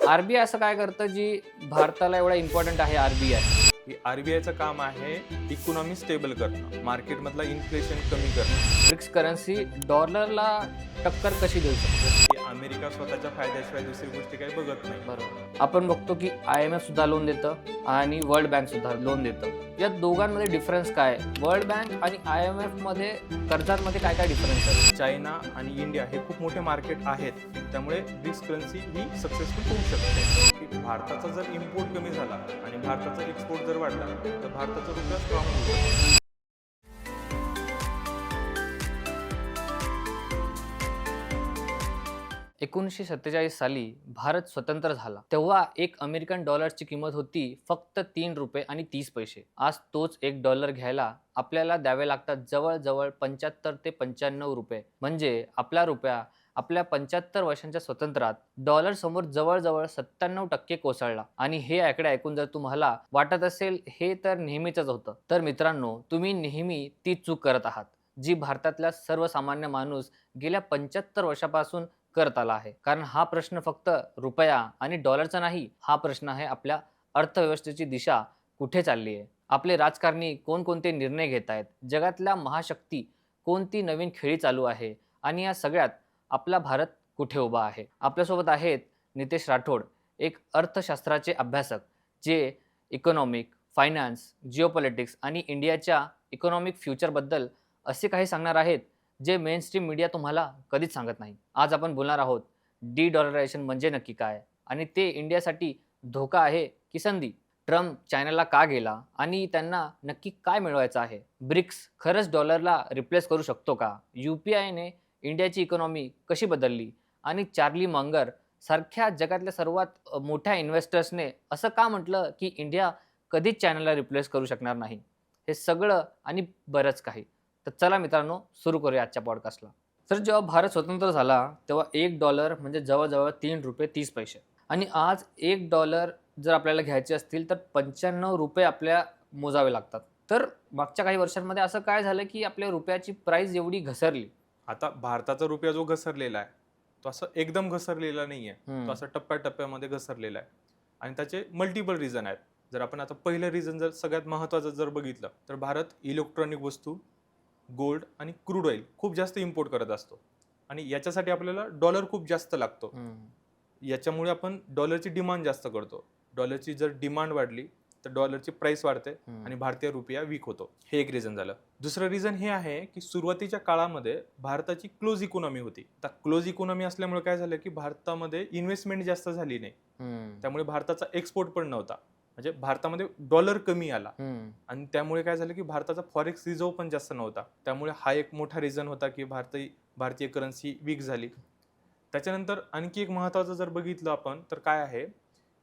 RBI असं काय करतं जी भारताला एवढा इम्पॉर्टंट आहे आरबीआय? की आरबीआयचं काम आहे इकॉनॉमी स्टेबल करणं, मार्केटमधला इन्फ्लेशन कमी करणं. ब्रिक्स करन्सी डॉलरला टक्कर कशी देऊ शकते? की अमेरिका स्वतःच्या फायद्याशिवाय दुसरी गोष्टी काही बघत नाही. बरोबर. आपण बघतो की IMF सुद्धा लोन देतं आणि वर्ल्ड बँक सुद्धा लोन देतं. या दोघांमध्ये डिफरन्स काय आहे? वर्ल्ड बँक आणि IMF मध्ये कर्जांमध्ये काय काय डिफरन्स आहे? चायना आणि इंडिया हे खूप मोठे मार्केट आहेत, त्यामुळे ब्रिक्स करन्सी ही सक्सेसफुल होऊ शकते. की भारताचा जर इम्पोर्ट कमी झाला आणि भारताचा एक्सपोर्ट जर वाढला तर भारताचा रुपया स्ट्रॉंग होऊ शकतो. 1947 साली भारत स्वतंत्र झाला तेव्हा एक अमेरिकन डॉलरची किंमत होती फक्त ₹3.30. आज तोच $1 घ्यायला आपल्याला द्यावे लागतात जवळजवळ 75 ते 95 रुपये. म्हणजे आपला रुपया आपल्या 75 वर्षांच्या स्वतंत्रात डॉलर समोर जवळजवळ 97% कोसळला. आणि हे आकडे ऐकून जर तुम्हाला वाटत असेल हे तर नेहमीच होतं, तर मित्रांनो, तुम्ही नेहमी ती चूक करत आहात जी भारतातला सर्वसामान्य माणूस गेल्या 75 वर्षापासून करत आला आहे. कारण हा प्रश्न फक्त रुपया आणि डॉलरचा नाही, हा प्रश्न आहे आपल्या अर्थव्यवस्थेची दिशा कुठे चालली आहे. आपले राजकारणी कोणकोणते निर्णय घेत आहेत, जगातल्या महाशक्ती कोणती नवीन खेळी चालू आहे आणि या सगळ्यात आपला भारत कुठे उभा आहे. आपल्यासोबत आहेत नितेश राठोड, एक अर्थशास्त्राचे अभ्यासक जे इकॉनॉमिक, फायनान्स, जिओपॉलिटिक्स आणि इंडियाच्या इकॉनॉमिक फ्युचरबद्दल असे काही सांगणार आहेत जे मेनस्ट्रीम मीडिया तुम्हाला कधीच सांगत नाही. आज आपण बोलणार आहोत डी डॉलरायझेशन म्हणजे नक्की काय आणि ते इंडियासाठी धोका आहे की संधी? ट्रम्प चायनाला का गेला आणि त्यांना नक्की काय मिळवायचं आहे? ब्रिक्स खरंच डॉलरला रिप्लेस करू शकतो का? UPIने इंडियाची इकॉनॉमी कशी बदलली? आणि चार्ली मगर सारख्या जगातल्या सर्वात मोठ्या इन्व्हेस्टर्सने असं का म्हटलं की इंडिया कधीच चायनाला रिप्लेस करू शकणार नाही? हे सगळं आणि बरंच काही. तर चला मित्रांनो, सुरू करूया आजच्या पॉडकास्टला. तर जेव्हा भारत स्वतंत्र झाला तेव्हा $1 म्हणजे जवळजवळ ₹3.30. आणि आज $1 जर आपल्याला घ्यायचे असतील तर ₹95 आपल्या मोजावे लागतात. तर मागच्या काही वर्षांमध्ये असं काय झालं की आपल्या रुपयाची प्राइस एवढी घसरली? आता भारताचा रुपया जो घसरलेला आहे तो असं एकदम घसरलेला नाहीये, तो असं टप्प्याटप्प्यामध्ये घसरलेला आहे आणि त्याचे मल्टिपल रिझन आहेत. जर आपण आता पहिलं रिझन जर सगळ्यात महत्त्वाचं जर बघितलं तर भारत इलेक्ट्रॉनिक वस्तू, गोल्ड आणि क्रूड ऑइल खूप जास्त इम्पोर्ट करत असतो आणि याच्यासाठी आपल्याला डॉलर खूप जास्त लागतो. याच्यामुळे आपण डॉलरची डिमांड जास्त करतो. डॉलरची जर डिमांड वाढली तर डॉलरची प्राइस वाढते आणि भारतीय रुपया वीक होतो. हे एक रिझन झालं. दुसरं रिझन हे आहे की सुरुवातीच्या काळामध्ये भारताची क्लोज इकॉनॉमी होती. आता क्लोज इकॉनॉमी असल्यामुळे काय झालं की भारतामध्ये इन्व्हेस्टमेंट जास्त झाली नाही, त्यामुळे भारताचा एक्सपोर्ट पण नव्हता. म्हणजे भारतामध्ये डॉलर कमी आला आणि त्यामुळे काय झालं की भारताचा फॉरेक्स रिझर्व पण जास्त नव्हता. त्यामुळे हा एक मोठा रिझन होता की भारतीय करन्सी वीक झाली. त्याच्यानंतर आणखी एक महत्त्वाचं जर बघितलं आपण तर काय आहे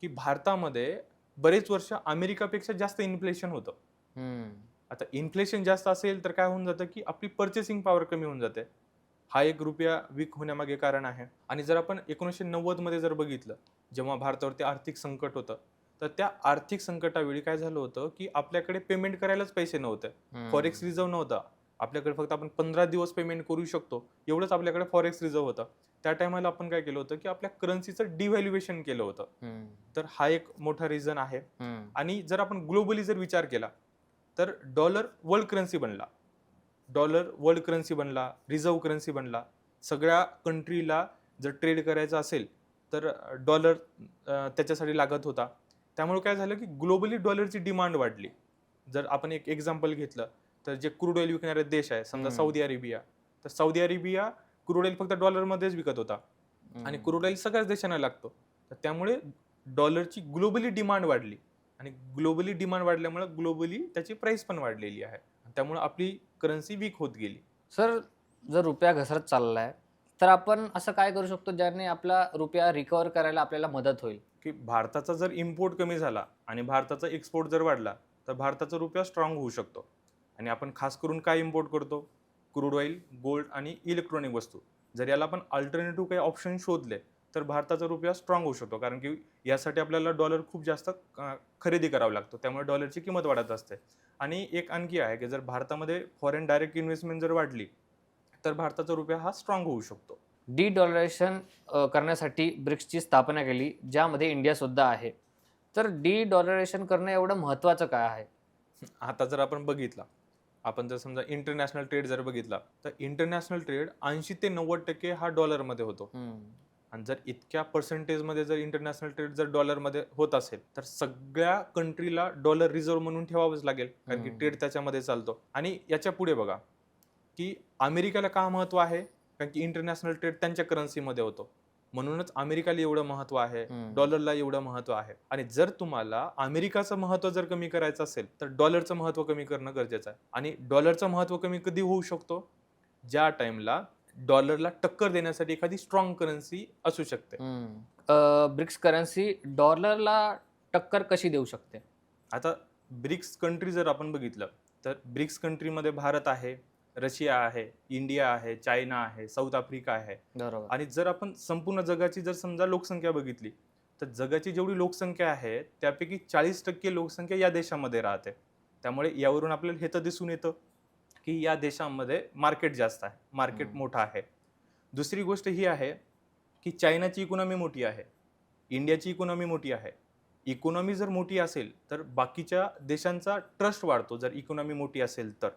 की भारतामध्ये बरेच वर्ष अमेरिकापेक्षा जास्त इन्फ्लेशन होतं. आता इन्फ्लेशन जास्त असेल तर काय होऊन जातं की आपली पर्चेसिंग पॉवर कमी होऊन जाते. हा एक रुपया वीक होण्यामागे कारण आहे. आणि जर आपण 1990 मध्ये जर बघितलं, जेव्हा भारतावरती आर्थिक संकट होतं, तर त्या आर्थिक संकटावेळी काय झालं होतं की आपल्याकडे पेमेंट करायलाच पैसे नव्हते, फॉरेक्स रिझर्व नव्हता. आपल्याकडे फक्त आपण 15 दिवस पेमेंट करू शकतो एवढंच आपल्याकडे फॉरेक्स रिझर्व होतं. त्या टायमाला आपण काय केलं होतं की आपल्या करन्सीचं डिव्हॅल्युएशन केलं होतं. तर हा एक मोठा रिझन आहे. आणि जर आपण ग्लोबली जर विचार केला तर डॉलर वर्ल्ड करन्सी बनला. रिझर्व्ह करन्सी बनला. सगळ्या कंट्रीला जर ट्रेड करायचं असेल तर डॉलर त्याच्यासाठी लागत होता. त्यामुळे काय झालं की ग्लोबली डॉलरची डिमांड वाढली. जर आपण एक एक्झाम्पल घेतलं तर जे क्रूड ऑइल विकणारे देश आहे, समजा सौदी अरेबिया, तर सौदी अरेबिया क्रूड ऑइल फक्त डॉलरमध्येच विकत होता आणि क्रूड ऑइल सगळ्याच देशांना लागतो. तर त्यामुळे डॉलरची ग्लोबली डिमांड वाढली आणि ग्लोबली डिमांड वाढल्यामुळे ग्लोबली त्याची प्राइस पण वाढलेली आहे. त्यामुळे आपली करन्सी वीक होत गेली. सर, जर रुपया घसरत चाललाय तर आपण असं काय करू शकतो ज्याने आपला रुपया रिकव्हर करायला आपल्याला मदत होईल? की भारताचा जर इम्पोर्ट कमी झाला आणि भारताचा एक्सपोर्ट जर वाढला तर भारताचा रुपया स्ट्रॉंग होऊ शकतो. आणि आपण खास करून काय इम्पोर्ट करतो? क्रूड ऑइल, गोल्ड आणि इलेक्ट्रॉनिक वस्तू. जर याला आपण अल्टरनेटिव्ह काही ऑप्शन शोधले तर भारताचा रुपया स्ट्रॉंग होऊ शकतो, कारण की यासाठी आपल्याला डॉलर खूप जास्त खरेदी करावं लागतो, त्यामुळे डॉलरची किंमत वाढत असते. आणि एक आणखी आहे की जर भारतामध्ये फॉरेन डायरेक्ट इन्व्हेस्टमेंट जर वाढली तर भारताचा रुपया हा स्ट्रॉंग होऊ शकतो. डी डॉलरेशन करण्यासाठी ब्रिक्सची स्थापना केली, ज्यामध्ये इंडिया सुद्धा आहे. तर डी डॉलरेशन करणं एवढं महत्त्वाचं काय आहे? आता जर आपण बघितला, आपण जर समजा इंटरनॅशनल ट्रेड जर बघितला, तर इंटरनॅशनल ट्रेड 80 ते 90% हा डॉलरमध्ये होतो. आणि जर इतक्या पर्सेंटेजमध्ये जर इंटरनॅशनल ट्रेड जर डॉलरमध्ये होत असेल, तर सगळ्या कंट्रीला डॉलर रिझर्व्ह म्हणून ठेवावंच लागेल, कारण की ट्रेड त्याच्यामध्ये चालतो. आणि याच्या पुढे बघा, की अमेरिकेला का महत्व आहे, कारण की इंटरनॅशनल ट्रेड त्यांच्या करन्सीमध्ये होतो, म्हणूनच अमेरिकेला एवढं महत्व आहे, डॉलरला एवढं महत्व आहे. आणि जर तुम्हाला अमेरिकाचं महत्व जर कमी करायचं असेल, तर डॉलरचं महत्व कमी करणं गरजेचं आहे. आणि डॉलरचं महत्व कमी कधी होऊ शकतो, ज्या टाइमला डॉलरला टक्कर देण्यासाठी एखादी स्ट्रॉंग करन्सी असू शकते. ब्रिक्स करन्सी डॉलरला टक्कर कशी देऊ शकते? आता ब्रिक्स कंट्री जर आपण बघितलं, तर ब्रिक्स कंट्रीमध्ये भारत आहे, रशिया आहे, इंडिया आहे, चायना आहे, साऊथ आफ्रिका आहे. बरोबर. आणि जर आपण संपूर्ण जगाची जर समजा लोकसंख्या बघितली, तर जगाची जेवढी लोकसंख्या आहे त्यापैकी 40% लोकसंख्या या देशामध्ये राहते. त्यामुळे यावरून आपल्याला हे तर दिसून येतं की या देशामध्ये मार्केट जास्त आहे, मार्केट मोठा आहे. दुसरी गोष्ट ही आहे की चायनाची इकॉनॉमी मोठी आहे, इंडियाची इकॉनॉमी मोठी आहे. इकॉनॉमी जर मोठी असेल तर बाकीच्या देशांचा ट्रस्ट वाढतो, जर इकॉनॉमी मोठी असेल तर.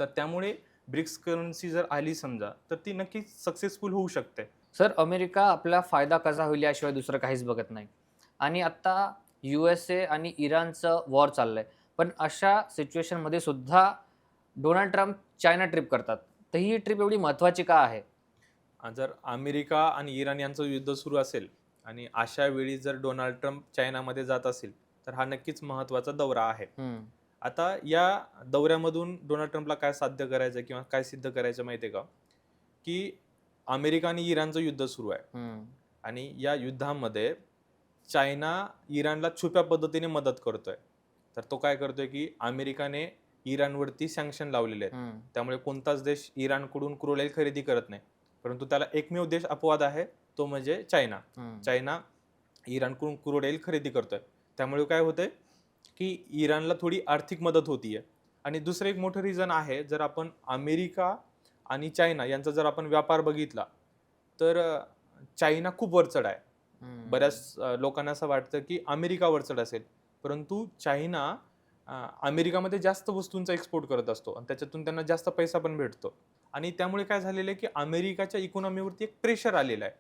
तर त्यामुळे ब्रिक्स करन्सी जर आली समजा, तर ती नक्कीच सक्सेसफुल होऊ शकते. सर, अमेरिका आपला फायदा कसा होईल याशिवाय दुसरं काहीच बघत नाही. आणि आता USA आणि इराणचं वॉर चाललंय. पण अशा सिच्युएशनमध्ये सुद्धा डोनाल्ड ट्रम्प चायना ट्रिप करतात. तर ही ट्रिप एवढी महत्त्वाची का आहे? जर अमेरिका आणि इराण यांचं युद्ध सुरू असेल आणि अशा वेळी जर डोनाल्ड ट्रम्प चायनामध्ये जात असेल, तर हा नक्कीच महत्त्वाचा दौरा आहे. आता या दौऱ्यामधून डोनाल्ड ट्रम्पला काय साध्य करायचं किंवा काय सिद्ध करायचं माहिती आहे का, की अमेरिका आणि इराणचं युद्ध सुरू आहे आणि या युद्धामध्ये चायना इराणला छुप्या पद्धतीने मदत करतोय. तर तो काय करतोय की अमेरिकाने इराणवरती सँक्शन लावलेले आहेत, त्यामुळे कोणताच देश इराणकडून क्रूड ऑइल खरेदी करत नाही. परंतु त्याला एकमेव देश अपवाद आहे, तो म्हणजे चायना. चायना इराणकडून क्रूड ऑइल खरेदी करतोय. त्यामुळे काय होतंय की इराणला थोडी आर्थिक मदत होतीये. आणि दुसरं एक मोठं रिझन आहे, जर आपण अमेरिका आणि चायना यांचा जर आपण व्यापार बघितला, तर चायना खूप वरचढ आहे. बऱ्याच लोकांना असं वाटतं की अमेरिका वरचढ असेल, परंतु चायना अमेरिकामध्ये जास्त वस्तूंचा एक्सपोर्ट करत असतो आणि त्याच्यातून त्यांना जास्त पैसा पण भेटतो. आणि त्यामुळे काय झालेलं आहे की अमेरिकाच्या इकॉनॉमीवरती एक प्रेशर आलेलं आहे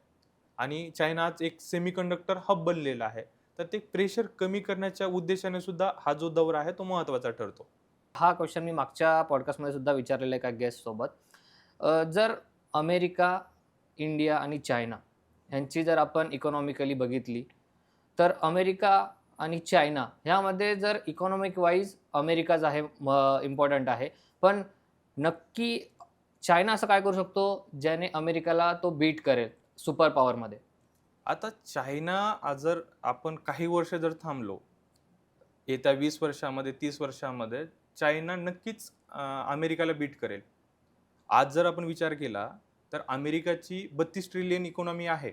आणि चायना आज एक सेमीकंडक्टर हब बनलेला आहे. तर ते प्रेशर कमी करण्याच्या उद्देशाने सुद्धा हा जो दौरा आहे तो महत्त्वाचा ठरतो. हा क्वेश्चन मी मागच्या पॉडकास्टमध्ये सुद्धा विचारलेला आहे एका गेस्टसोबत. जर अमेरिका, इंडिया आणि चायना ह्यांची जर आपण इकॉनॉमिकली बघितली, तर अमेरिका आणि चायना ह्यामध्ये जर इकॉनॉमिक वाईज अमेरिकाच आहे, इम्पॉर्टंट आहे. पण नक्की चायना असं काय करू शकतो ज्याने अमेरिकाला तो बीट करेल सुपर पॉवरमध्ये? आता चायना जर आपण काही वर्ष जर थांबलो, येत्या 20 वर्षामध्ये 30 वर्षामध्ये चायना नक्कीच अमेरिकाला बीट करेल. आज जर आपण विचार केला, तर अमेरिकाची 32 ट्रिलियन इकॉनॉमी आहे,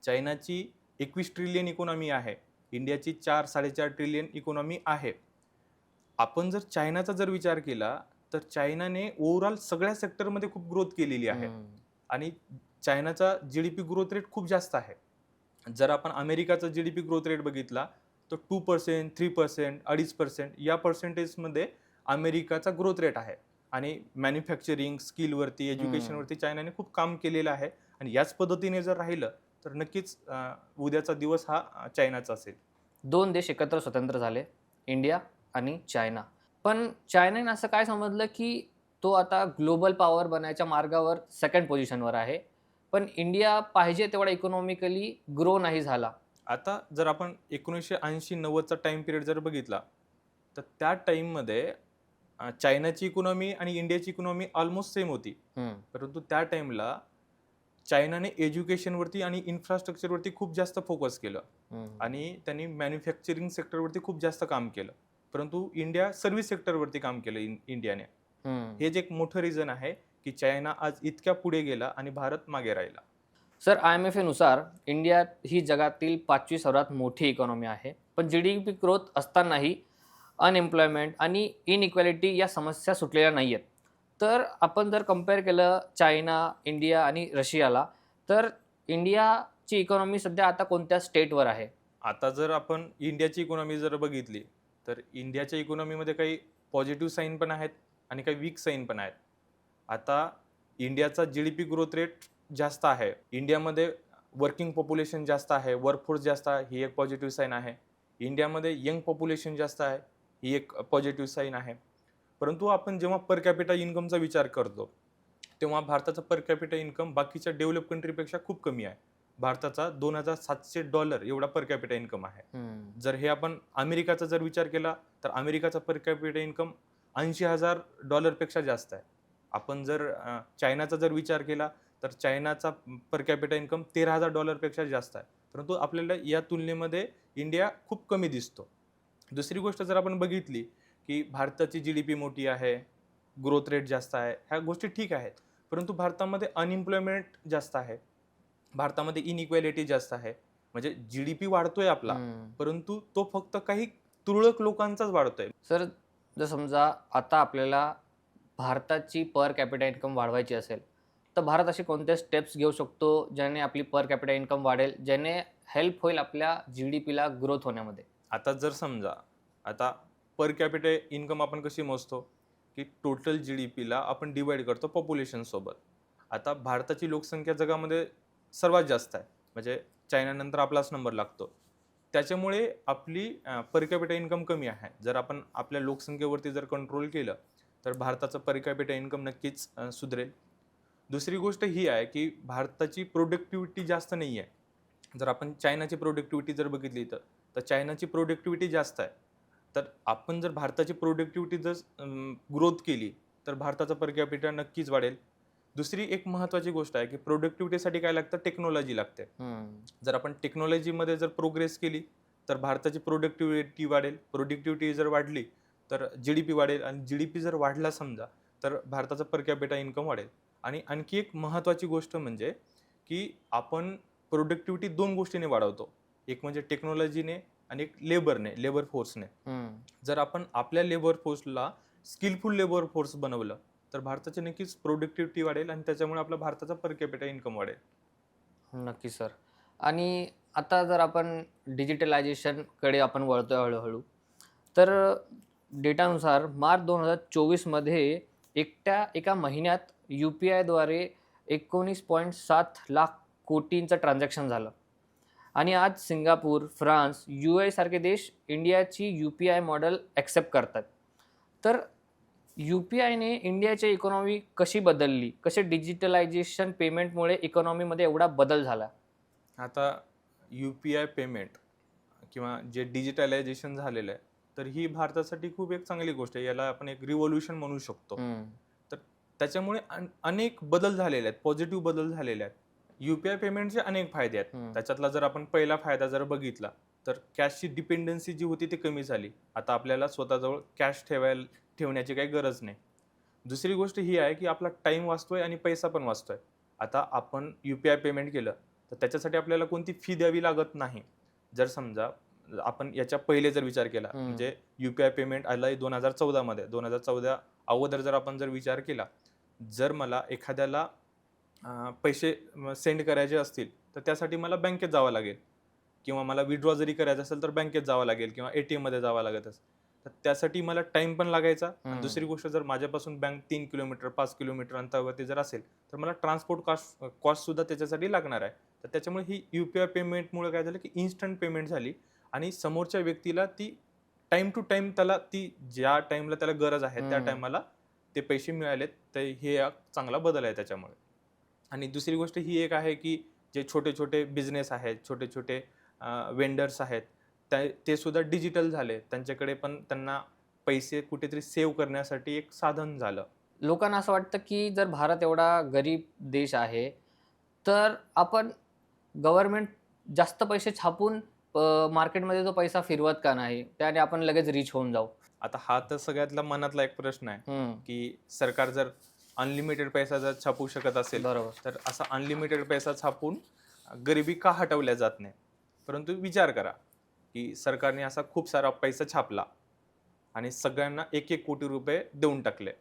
चायनाची 21 ट्रिलियन इकॉनॉमी आहे, इंडियाची 4-4.5 ट्रिलियन इकॉनॉमी आहे. आपण जर चायनाचा जर विचार केला, तर चायनाने ओव्हरऑल सगळ्या सेक्टरमध्ये खूप ग्रोथ केलेली आहे आणि चायनाचा जीडीपी ग्रोथ रेट खूप जास्त आहे. जर आपण अमेरिकाचा जीडीपी ग्रोथ रेट बघितला, तर 2%, 3%, 2.5% या पर्सेंटेजमध्ये अमेरिकाचा ग्रोथ रेट आहे. आणि मॅन्युफॅक्चरिंग, स्किलवरती, एज्युकेशनवरती चायनाने खूप काम केलेलं आहे. आणि याच पद्धतीने जर राहिलं, तर नक्कीच उद्याचा दिवस हा चायनाचा असेल. 2 देश एकत्र स्वतंत्र झाले, इंडिया आणि चायना. पण चायनाने असं काय समजलं की तो आता ग्लोबल पॉवर बनायच्या मार्गावर सेकंड पोझिशनवर आहे. पण इंडिया पाहिजे तेवढा इकॉनॉमिकली ग्रो नाही झाला. आता जर आपण 1980-90चा टाइम पिरियड जर बघितला, तर त्या टाइममध्ये चायनाची इकॉनॉमी आणि इंडियाची इकॉनॉमी ऑलमोस्ट सेम होती. परंतु त्या टाइमला चायनाने एज्युकेशनवरती आणि इन्फ्रास्ट्रक्चरवरती खूप जास्त फोकस केलं आणि त्यांनी मॅन्युफॅक्चरिंग सेक्टरवरती खूप जास्त काम केलं. परंतु इंडिया सर्व्हिस सेक्टरवरती काम केलं इंडियाने. हे जे एक मोठं रिझन आहे की चायना आज इतक्या पुढे गेला आणि भारत मागे राहिला. सर, IMF नुसार इंडिया ही जगातील 5वी सर्वात मोठी इकॉनॉमी आहे. पण GDP ग्रोथ असतानाही अनएम्प्लॉयमेंट आणि इनइक्वॅलिटी या समस्या सुटलेल्या नाही आहेत. तर आपण जर कम्पेअर केलं चायना, इंडिया आणि रशियाला, तर इंडियाची इकॉनॉमी सध्या आता कोणत्या स्टेटवर आहे? आता जर आपण इंडियाची इकॉनॉमी जर बघितली, तर इंडियाच्या इकॉनॉमीमध्ये काही पॉझिटिव्ह साईन पण आहेत आणि काही वीक साईन पण आहेत. आता इंडियाचा GDP ग्रोथ रेट जास्त आहे. इंडियामध्ये वर्किंग पॉप्युलेशन जास्त आहे, वर्कफोर्स जास्त आहे, ही एक पॉझिटिव्ह साईन आहे. इंडियामध्ये यंग पॉप्युलेशन जास्त आहे, ही एक पॉझिटिव्ह साईन आहे. परंतु आपण जेव्हा पर कॅपिटा इन्कमचा विचार करतो, तेव्हा भारताचा पर कॅपिटा इन्कम बाकीच्या डेव्हलप कंट्रीपेक्षा खूप कमी आहे. भारताचा $2,700 एवढा पर कॅपिटा इन्कम आहे. जर हे आपण अमेरिकाचा जर विचार केला, तर अमेरिकाचा पर कॅपिटा इन्कम $80,000 पेक्षा जास्त आहे. आपण जर चायनाचा जर विचार केला, तर चायनाचा पर कॅपिटा इन्कम $13,000 पेक्षा जास्त आहे. परंतु आपल्याला या तुलनेमध्ये इंडिया खूप कमी दिसतो. दुसरी गोष्ट जर आपण बघितली, की भारताची GDP मोठी आहे, ग्रोथ रेट जास्त आहे, ह्या गोष्टी ठीक आहेत. परंतु भारतामध्ये अनएम्प्लॉयमेंट जास्त आहे. भारतामध्ये इनइक्वॅलिटी जास्त आहे. म्हणजे GDP वाढतोय आपला, परंतु तो फक्त काही तुरळक लोकांचाच वाढतोय. सर, जर समजा आता आपल्याला भारताची पर कॅपिटा इन्कम वाढवायची असेल, तर भारत असे कोणते स्टेप्स घेऊ शकतो ज्याने आपली पर कॅपिटा इन्कम वाढेल, ज्याने हेल्प होईल आपल्या GDPला ग्रोथ होण्यामध्ये? आता जर समजा, आता पर कॅपिटा इन्कम आपण कशी मोजतो, की टोटल GDPला आपण डिवाइड करतो पॉप्युलेशन सोबत. आता भारताची लोकसंख्या जगामध्ये सर्वात जास्त आहे, म्हणजे चायनानंतर आपलाच नंबर लागतो. त्याच्यामुळे आपली पर कॅपिटा इन्कम कमी आहे. जर आपण आपल्या लोकसंख्येवरती जर कंट्रोल केलं, तर भारताचं पर कॅपिटा इन्कम नक्कीच सुधरेल. दुसरी गोष्ट ही आहे, की भारताची प्रोडक्टिव्हिटी जास्त नाही आहे. जर आपण चायनाची प्रोडक्टिव्हिटी जर बघितली, तर चायनाची प्रोडक्टिव्हिटी जास्त आहे. तर आपण जर भारताची प्रोडक्टिव्हिटी जर ग्रोथ केली, तर भारताचा पर कॅपिटा नक्कीच वाढेल. दुसरी एक महत्त्वाची गोष्ट आहे, की प्रोडक्टिव्हिटीसाठी काय लागतं, टेक्नॉलॉजी लागते. जर आपण टेक्नॉलॉजीमध्ये जर प्रोग्रेस केली, तर भारताची प्रोडक्टिव्हिटी वाढेल. प्रोडक्टिव्हिटी जर वाढली, तर GDP वाढेल आणि GDP जर वाढला समजा, तर भारताचा पर कॅपिटा इन्कम वाढेल. आणि आणखी एक महत्त्वाची गोष्ट म्हणजे, की आपण प्रोडक्टिव्हिटी 2 गोष्टीने वाढवतो. एक म्हणजे टेक्नॉलॉजीने आणि एक लेबर फोर्सने. जर आपण आपल्या लेबर फोर्सला स्किलफुल लेबर फोर्स बनवलं, तर भारताची नक्कीच प्रोडक्टिव्हिटी वाढेल आणि त्याच्यामुळे आपला भारताचा पर कॅपिटा इन्कम वाढेल. नक्की सर. आणि आता जर आपण डिजिटलायझेशनकडे आपण वळतोय हळू-हळू, तर डेटानुसार मार्च 2024 मध्ये एका महिन्यात UPIद्वारे 19.7 लाख कोटींचं ट्रान्झॅक्शन झालं. आणि आज सिंगापूर, फ्रान्स, UAE सारखे देश इंडियाची UPI मॉडेल ॲक्सेप्ट करतात. तर UPIने इंडियाची इकॉनॉमी कशी बदलली? कसे डिजिटलायझेशन पेमेंटमुळे इकॉनॉमीमध्ये एवढा बदल झाला? आता UPI पेमेंट किंवा जे डिजिटलायझेशन झालेलं आहे, तर ही भारतासाठी खूप एक चांगली गोष्ट आहे. याला आपण एक रिव्होल्यूशन म्हणू शकतो. तर त्याच्यामुळे अनेक बदल झालेले आहेत, पॉझिटिव्ह बदल झालेले आहेत. UPI पेमेंटचे अनेक फायदे आहेत. त्याच्यातला जर आपण पहिला फायदा जर बघितला, तर कॅशची डिपेंडन्सी जी होती ती कमी झाली. आता आपल्याला स्वतःजवळ कॅश ठेवण्याची काही गरज नाही. दुसरी गोष्ट ही आहे, की आपला टाईम वाचतोय आणि पैसा पण वाचतोय. आता आपण UPI पेमेंट केलं, तर त्याच्यासाठी आपल्याला कोणती फी द्यावी लागत नाही. जर समजा आपण याच्या पहिले जर विचार केला, म्हणजे UPI पेमेंट आलंय 2014 मध्ये. 2014 अगोदर जर आपण जर विचार केला, जर मला एखाद्याला पैसे सेंड करायचे असतील, तर त्यासाठी मला बँकेत जावं लागेल किंवा मला विथड्रॉ जरी करायचं असेल, तर बँकेत जावं लागेल किंवा ATM मध्ये जावं लागत असेल. तर त्यासाठी मला टाईम पण लागायचा आणि दुसरी गोष्ट, जर माझ्यापासून बँक 3 किलोमीटर 5 किलोमीटर अंतरावरती जर असेल, तर मला ट्रान्सपोर्ट कॉस्ट सुद्धा त्याच्यासाठी लागणार आहे. तर त्याच्यामुळे ही UPI पेमेंटमुळे काय झालं, की इन्स्टंट पेमेंट झाली आणि समोरच्या व्यक्तीला ती टाइम टू टाइम त्याला ती ज्या टाइमला त्याला गरज आहे त्या टाइमला ते पैसे मिळालेत. तर हे एक चांगला बदल आहे त्याच्यामुळे. आणि दुसरी गोष्ट ही एक आहे, की जे छोटे छोटे बिझनेस आहेत, छोटे छोटे वेंडर्स आहेत, ते सुद्धा डिजिटल झाले. त्यांच्याकडे पण त्यांना पैसे कुठेतरी सेव्ह करण्यासाठी एक साधन झालं. लोकांना असं वाटतं, की जर भारत एवढा गरीब देश आहे, तर आपण गव्हर्नमेंट जास्त पैसे छापून मार्केटमध्ये तो पैसा फिरवत का नाही? त्याने आपण लगेच रिच होऊन जाऊ. आता हा तर सगळ्यातला मनातला एक प्रश्न आहे, की सरकार जर अनलिमिटेड पैसा जर छापू शकत असेल, बरोबर. तर असा अनलिमिटेड पैसा छापून गरिबी का हटवल्या जात नाही? परंतु विचार करा, की सरकारने असा खूप सारा पैसा छापला आणि सगळ्यांना 1-1 कोटी रुपये देऊन टाकले.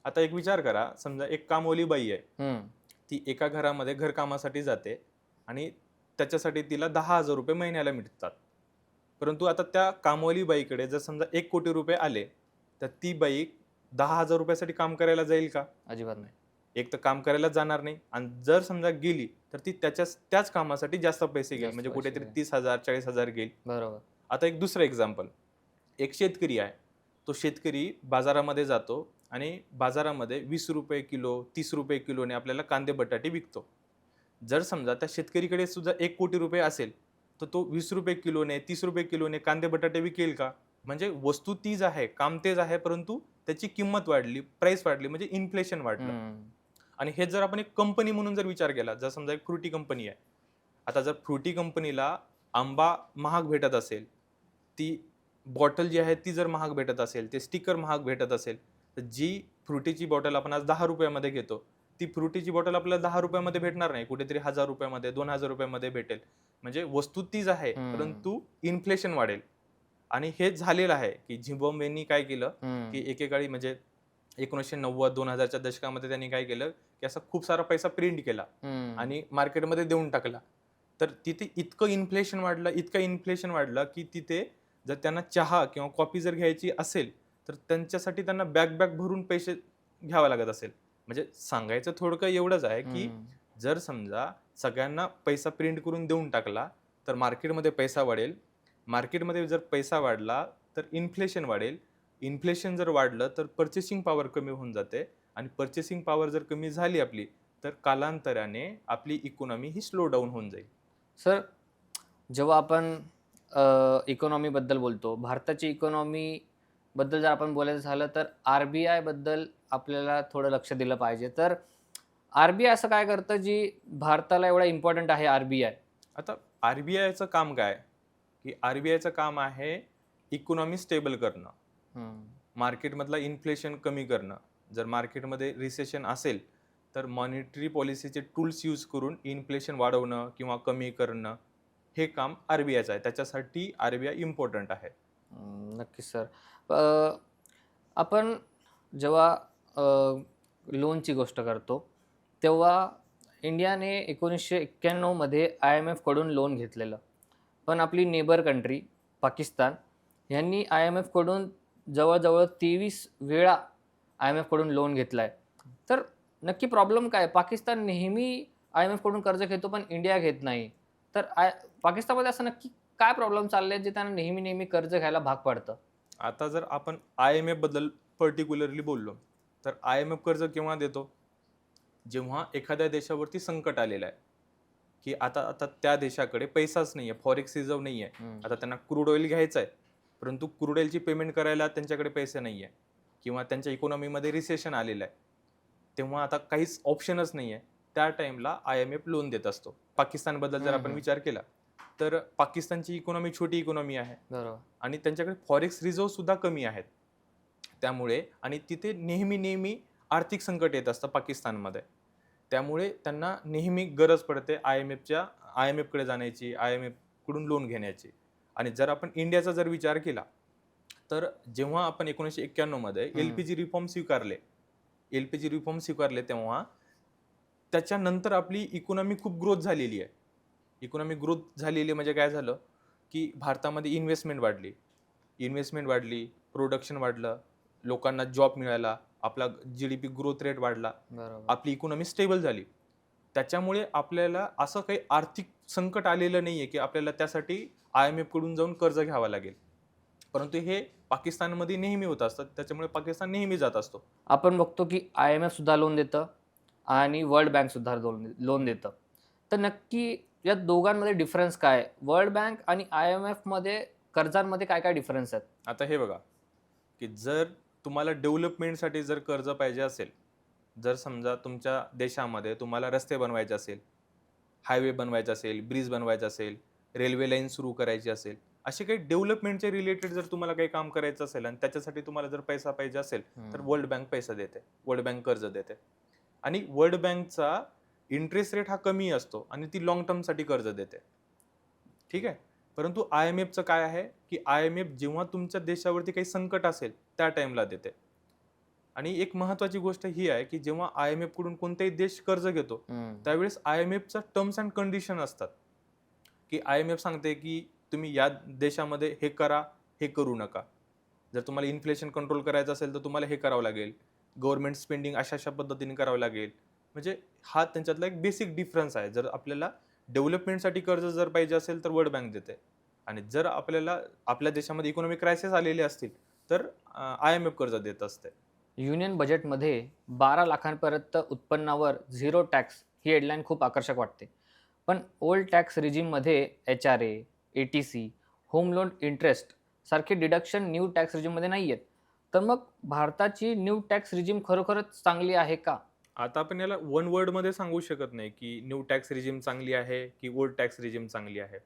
आता एक विचार करा, समजा एक कामवाली बाई आहे, हम्म, ती एका घरामध्ये घरकामासाठी जाते आणि त्याच्यासाठी तिला 10,000 रुपये महिन्याला मिळतात. परंतु आता त्या कामवाली बाईकडे जर समजा 1 कोटी रुपये आले, तर ती बाई 10,000 रुपयासाठी काम करायला जाईल का? अजिबात नाही. एक तर काम करायला जाणार नाही, आणि जर समजा गेली तर ती त्याच कामासाठी जास्त पैसे घेईल, जास्त म्हणजे पैसे कुठेतरी घेईल. 30,000 40,000 घेईल. बरोबर. आता एक दुसरं एक्झाम्पल, एक शेतकरी आहे. तो शेतकरी बाजारामध्ये जातो आणि बाजारामध्ये 20 रुपये किलो 30 रुपये किलोने आपल्याला कांदे बटाटे विकतो. जर समजा त्या शेतकरीकडे सुद्धा 1 कोटी रुपये असेल, तर तो 20 रुपये किलोने 30 रुपये किलोने कांदे बटाटे विकेल का? म्हणजे वस्तू तीच आहे, काम तेच आहे, परंतु त्याची किंमत वाढली, प्राइस वाढली, म्हणजे इन्फ्लेशन वाढलं. हम्म, आणि हे जर आपण एक कंपनी म्हणून जर विचार केला, जर समजा एक फ्रुटी कंपनी आहे. आता जर फ्रुटी कंपनीला आंबा महाग भेटत असेल, ती बॉटल जी आहे ती जर महाग भेटत असेल, ते स्टिकर महाग भेटत असेल, तर जी फ्रुटीची बॉटल आपण आज 10 रुपयामध्ये घेतो, ती फ्रुटीची बॉटल आपल्याला 10 रुपयामध्ये भेटणार नाही, कुठेतरी 1,000 रुपयामध्ये 2,000 रुपयामध्ये भेटेल. म्हणजे वस्तू तीच आहे, परंतु इन्फ्लेशन वाढेल. आणि हे झालेलं आहे की झिम्बाब्वेनी काय केलं, की एकेकाळी म्हणजे 1990-2000च्या दशकामध्ये त्यांनी काय केलं, की असा खूप सारा पैसा प्रिंट केला आणि मार्केटमध्ये देऊन टाकला. तर तिथे इतकं इन्फ्लेशन वाढलं, की तिथे जर त्यांना चहा किंवा कॉफी जर घ्यायची असेल, तर त्यांच्यासाठी त्यांना बॅग भरून पैसे घ्यावे लागत असेल. म्हणजे सांगायचं थोडकं एवढंच आहे, की जर समजा सगळ्यांना पैसा प्रिंट करून देऊन टाकला, तर मार्केटमध्ये पैसा वाढेल. मार्केटमध्ये जर पैसा वाढला, तर इन्फ्लेशन वाढेल. इन्फ्लेशन जर वाढलं, तर पर्चेसिंग पॉवर कमी होऊन जाते, आणि पर्चेसिंग पॉवर जर कमी झाली आपली, तर कालांतराने आपली इकॉनॉमी ही स्लो डाऊन होऊन जाईल. सर, जेव्हा आपण इकॉनॉमीबद्दल बोलतो, भारताची इकॉनॉमीबद्दल जर आपण बोलायचं झालं, तर RBI बद्दल आपल्याला थोडं लक्ष दिलं पाहिजे. तर RBI असं काय करतं जी भारताला एवढा इम्पॉर्टंट आहे RBI? आता आरबीआयचं काम काय, की आरबीआयचं काम आहे इकॉनॉमी स्टेबल करणं, मार्केटमधला इन्फ्लेशन कमी करणं. जर मार्केटमध्ये रिसेशन असेल, तर मॉनिटरी पॉलिसीचे टूल्स यूज करून इन्फ्लेशन वाढवणं किंवा कमी करणं, हे काम आरबीआयचं आहे. त्याच्यासाठी आरबीआय इम्पॉर्टंट आहे. नक्कीच सर. अ, आपण जेव्हा लोनची गोष्ट करतो, तेव्हा इंडियाने 1991मध्ये IMF कडून लोन घेतलेलं. पण आपली नेबर कंट्री पाकिस्तान ह्यांनी IMF कडून जवळ-जवळ 23 वेळा IMF कडून लोन घेतलाय. तर नक्की प्रॉब्लेम काय? पाकिस्तान नेहमी IMF कडून कर्ज घेतो, पण इंडिया घेत नाही. तर पाकिस्तानमध्ये असं नक्की काय प्रॉब्लेम चालले जे त्यांना नेहमी कर्ज घ्यायला भाग पडतं? आता जर आपण IMF बद्दल पर्टिक्युलरली बोललो, तर IMF कर्ज केव्हा देतो? जेव्हा एखाद्या देशावरती संकट आलेलं आहे, की आता आता त्या देशाकडे पैसाच नाहीये, फॉरेक्स रिझर्व्ह नाहीये. आता त्यांना क्रूड ऑइल घ्यायचं आहे, परंतु क्रूड ऑइलची पेमेंट करायला त्यांच्याकडे पैसे नाहीये, किंवा त्यांच्या इकॉनॉमीमध्ये रिसेशन आलेलं आहे. तेव्हा आता काहीच ऑप्शनच नाहीये. त्या टाइमला IMF लोन देत असतो. पाकिस्तानबद्दल जर आपण विचार केला, तर पाकिस्तानची इकॉनॉमी छोटी इकॉनॉमी आहे, बरोबर. आणि त्यांच्याकडे फॉरेक्स रिझर्व्ह सुद्धा कमी आहेत. त्यामुळे, आणि तिथे नेहमी आर्थिक संकट येत असतं पाकिस्तानमध्ये. त्यामुळे त्यांना नेहमी गरज पडते IMF कडे जाण्याची, IMF कडून लोन घेण्याची. आणि जर आपण इंडियाचा जर विचार केला, तर जेव्हा आपण 1991 मध्ये LPG रिफॉर्म स्वीकारले, तेव्हा त्याच्यानंतर आपली इकॉनॉमी खूप ग्रोथ झालेली आहे. इकॉनॉमी ग्रोथ झालेली म्हणजे काय झालं, की भारतामध्ये इन्व्हेस्टमेंट वाढली, प्रोडक्शन वाढलं, लोकांना जॉब मिळाला, आपला GDP ग्रोथ रेट वाढला, बरोबर. आपली इकॉनॉमी स्टेबल झाली. त्याच्यामुळे आपल्याला असं काही आर्थिक संकट आलेलं नाहीये, की आपल्याला त्यासाठी IMF कडून जाऊन कर्ज घ्यावं लागेल. परंतु हे पाकिस्तानमध्ये नेहमी होत असतं, त्याच्यामुळे पाकिस्तान नेहमी जात असतो. आपण बघतो की IMF सुद्धा लोन देतं आणि वर्ल्ड बँक सुद्धा लोन देतं. तर नक्की या दोघांमध्ये डिफरन्स काय? वर्ल्ड बँक आणि IMF मध्ये कर्जांमध्ये काय डिफरन्स आहेत? आता हे बघा, की जर तुम्हाला डेव्हलपमेंटसाठी जर कर्ज पाहिजे असेल, जर समजा तुमच्या देशामध्ये तुम्हाला रस्ते बनवायचे असेल, हायवे बनवायचा असेल, ब्रिज बनवायचा असेल, रेल्वे लाईन सुरू करायची असेल, असे काही डेव्हलपमेंटचे रिलेटेड जर तुम्हाला काही काम करायचं असेल आणि त्याच्यासाठी तुम्हाला जर पैसा पाहिजे असेल, तर वर्ल्ड बँक पैसा देते, वर्ल्ड बँक कर्ज देते. आणि वर्ल्ड बँकचा इंटरेस्ट रेट हा कमी असतो आणि ती लॉंग टर्मसाठी कर्ज देते. ठीक आहे. परंतु IMFचं काय आहे, की IMF जेव्हा तुमच्या देशावरती काही संकट असेल त्या टाइमला देते. आणि एक महत्वाची गोष्ट ही आहे की जेव्हा IMF कडून कोणताही देश कर्ज घेतो त्यावेळेस IMFचा टर्म्स अँड कंडिशन असतात की IMF सांगते की तुम्ही या देशामध्ये हे करा, हे करू नका. जर तुम्हाला इन्फ्लेशन कंट्रोल करायचं असेल तर तुम्हाला हे करावं लागेल. गव्हर्नमेंट स्पेंडिंग अशा पद्धतीने करावं लागेल. म्हणजे हा त्यांच्यातला एक बेसिक डिफरन्स आहे. जर आपल्याला डेव्हलपमेंटसाठी कर्ज जर पाहिजे असेल तर वर्ल्ड बँक देते आणि जर आपल्याला आपल्या देशामध्ये इकॉनॉमिक क्रायसिस आलेले असतील तर IMF कर्ज देत असते. युनियन बजेटमध्ये 12 लाखांपर्यंत उत्पन्नावर झिरो टॅक्स ही हेडलाईन खूप आकर्षक वाटते. पण ओल्ड टॅक्स रिजीममध्ये HRA, ATC, home loan interest सारखे डिडक्शन न्यू टॅक्स रिजीममध्ये नाही आहेत. तर मग भारताची न्यू टॅक्स रिजीम खरोखरच चांगली आहे का? आता आपण याला वन वर्ड मध्ये सांगू शकत नाही की न्यू टॅक्स रिजीम चांगली आहे की ओल्ड टॅक्स रिजीम चांगली आहे.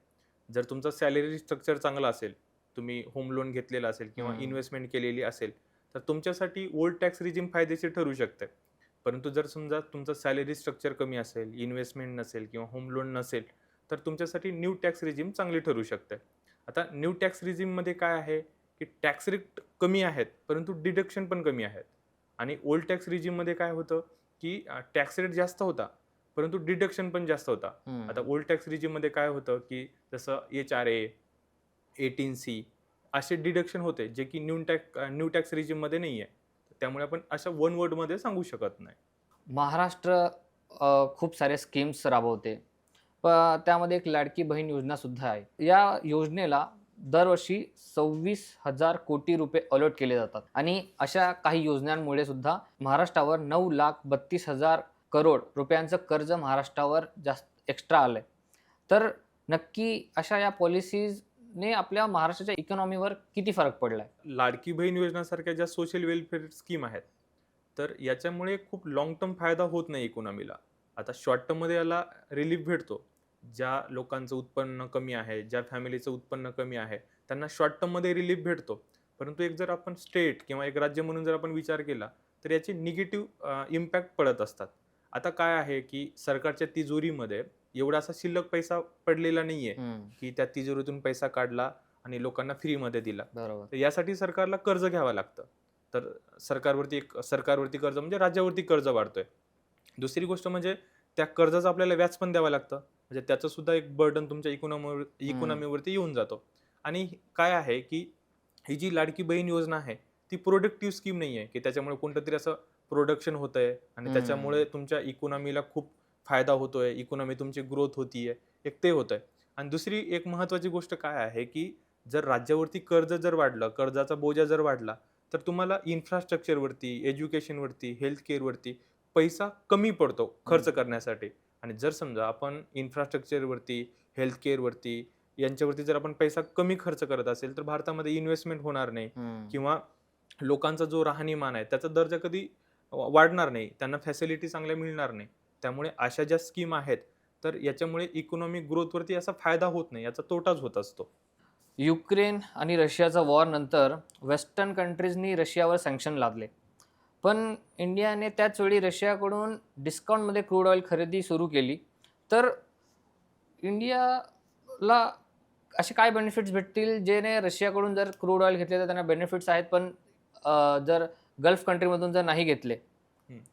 जर तुमचं सॅलरी स्ट्रक्चर चांगलं असेल, तुम्ही होम लोन घेतलेला असेल किंवा इन्व्हेस्टमेंट केलेली असेल तर तुमच्यासाठी ओल्ड टॅक्स रिजीम फायदेशीर ठरू शकते. परंतु जर समजा तुमचं सॅलरी स्ट्रक्चर कमी असेल, इन्व्हेस्टमेंट नसेल किंवा होम लोन नसेल तर तुमच्यासाठी न्यू टॅक्स रिजीम चांगली ठरू शकते. आता न्यू टॅक्स रिजीम मध्ये काय आहे की टॅक्स रेट कमी आहेत परंतु डिडक्शन पण कमी आहेत. आणि ओल्ड टॅक्स रिजीम मध्ये काय होतं की टॅक्स रेट जास्त होता परंतु डिडक्शन पण जास्त होता. आता ओल्ड टॅक्स रिजीम मध्ये काय होतं की जसं HRA, 18C असे डिडक्शन होते जे की न्यू टॅक्स रिजीम मध्ये नाही आहे. त्यामुळे आपण अशा वन वर्ड मध्ये सांगू शकत नाही. महाराष्ट्र खूप सारे स्कीम्स राबवते. त्यामध्ये एक लाडकी बहीण योजना सुद्धा आहे. या योजनेला दरवर्षी 26,000 कोटी रुपये अलॉट केले जातात आणि अशा काही योजनांमुळे सुद्धा महाराष्ट्रावर 9,32,000 करोड रुपयांचं कर्ज महाराष्ट्रावर जास्त एक्स्ट्रा आलंय. तर नक्की अशा या पॉलिसीजने आपल्या महाराष्ट्राच्या इकॉनॉमीवर किती फरक पडलाय? लाडकी बहीण योजनासारख्या ज्या सोशल वेलफेअर स्कीम आहेत तर याच्यामुळे खूप लॉंग टर्म फायदा होत नाही इकॉनॉमीला. आता शॉर्ट टर्म मध्ये याला रिलीफ भेटतो. ज्या लोकांचं उत्पन्न कमी आहे, ज्या फॅमिलीचं उत्पन्न कमी आहे त्यांना शॉर्ट टर्म मध्ये रिलीफ भेटतो. परंतु एक जर आपण स्टेट किंवा एक राज्य म्हणून जर आपण विचार केला तर याचे निगेटिव्ह इम्पॅक्ट पडत असतात. आता काय आहे की सरकारच्या तिजोरीमध्ये एवढा असा शिल्लक पैसा पडलेला नाहीये की त्या तिजोरीतून पैसा काढला आणि लोकांना फ्रीमध्ये दिला. बरोबर. तर यासाठी सरकारला कर्ज घ्यावं लागतं. तर सरकारवरती कर्ज म्हणजे राज्यावरती कर्ज वाढतोय. दुसरी गोष्ट म्हणजे त्या कर्जाचं आपल्याला व्याज पण द्यावं लागतं. म्हणजे त्याचं सुद्धा एक बर्डन तुमच्या इकॉनॉमीवरती येऊन जातो. आणि काय आहे की ही जी लाडकी बहीण योजना आहे ती प्रोडक्टिव्ह स्कीम नाही आहे की त्याच्यामुळे कोणतं तरी असं प्रोडक्शन होतंय आणि त्याच्यामुळे तुमच्या इकॉनॉमीला खूप फायदा होतोय, इकॉनॉमी तुमची ग्रोथ होतीये, एक ते होतंय. आणि दुसरी एक महत्वाची गोष्ट काय आहे की जर राज्यावरती कर्ज जर वाढलं, कर्जाचा बोजा जर वाढला तर तुम्हाला इन्फ्रास्ट्रक्चरवरती, एज्युकेशनवरती, हेल्थ केअरवरती पैसा कमी पडतो खर्च करण्यासाठी. आणि जर समजा आपण इन्फ्रास्ट्रक्चरवरती, हेल्थ केअरवरती यांच्यावरती जर आपण पैसा कमी खर्च करत असेल तर भारतामध्ये इन्व्हेस्टमेंट होणार नाही किंवा लोकांचा जो राहणीमान आहे त्याचा दर्जा कधी वाढणार नाही, त्यांना फॅसिलिटी चांगल्या मिळणार नाही. त्यामुळे अशा ज्या स्कीम आहेत तर याच्यामुळे इकॉनॉमिक ग्रोथवरती असा फायदा होत नाही, याचा तोटाच होत असतो. युक्रेन आणि रशियाचा वॉर नंतर वेस्टर्न कंट्रीजनी रशियावर सँक्शन लादले. पण इंडियाने त्याच वेळी रशियाकडून डिस्काउंटमध्ये क्रूड ऑइल खरेदी सुरू केली. तर इंडियाला असे काय बेनिफिट्स भेटतील जेणे रशियाकडून जर क्रूड ऑइल घेतले तर त्यांना बेनिफिट्स आहेत, पण जर गल्फ कंट्रीमधून जर नाही घेतले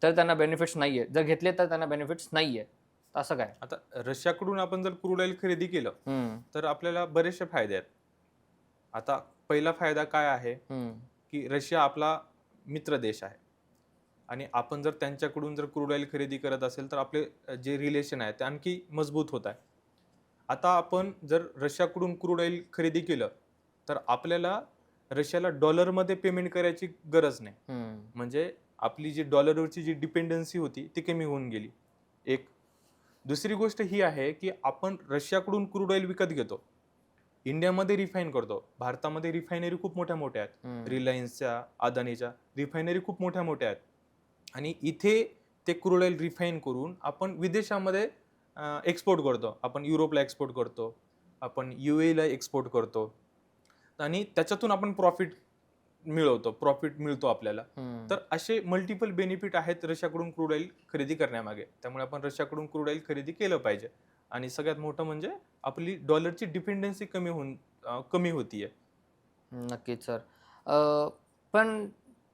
तर त्यांना बेनिफिट्स नाही आहे, जर घेतले तर त्यांना बेनिफिट्स नाही आहे. असं काय? आता रशियाकडून आपण जर क्रूड ऑइल खरेदी केलं तर आपल्याला बरेचसे फायदे आहेत. आता पहिला फायदा काय आहे की रशिया आपला मित्र देश आहे आणि आपण जर त्यांच्याकडून जर क्रूड ऑइल खरेदी करत असेल तर आपले जे रिलेशन आहे ते आणखी मजबूत होत आहे. आता आपण जर रशियाकडून क्रूड ऑइल खरेदी केलं तर आपल्याला रशियाला डॉलरमध्ये पेमेंट करायची गरज नाही. म्हणजे आपली जी डॉलरवरची जी डिपेंडन्सी होती ती कमी होऊन गेली. एक दुसरी गोष्ट ही आहे की आपण रशियाकडून क्रूड ऑइल विकत घेतो, इंडियामध्ये रिफाईन करतो. भारतामध्ये रिफायनरी खूप मोठ्या मोठ्या आहेत. रिलायन्सच्या, अदानीच्या रिफायनरी खूप मोठ्या मोठ्या आहेत आणि इथे ते क्रूड ऑइल रिफाईन करून आपण विदेशामध्ये एक्सपोर्ट करतो. आपण युरोपला एक्सपोर्ट करतो, आपण UAE ला एक्सपोर्ट करतो आणि त्याच्यातून आपण प्रॉफिट मिळतो आपल्याला. तर असे मल्टिपल बेनिफिट आहेत रशियाकडून क्रूड ऑइल खरेदी करण्यामागे. त्यामुळे आपण रशियाकडून क्रूड ऑइल खरेदी केलं पाहिजे. आणि सगळ्यात मोठं म्हणजे आपली डॉलरची डिपेंडन्सी कमी होतीये. नक्कीच सर. पण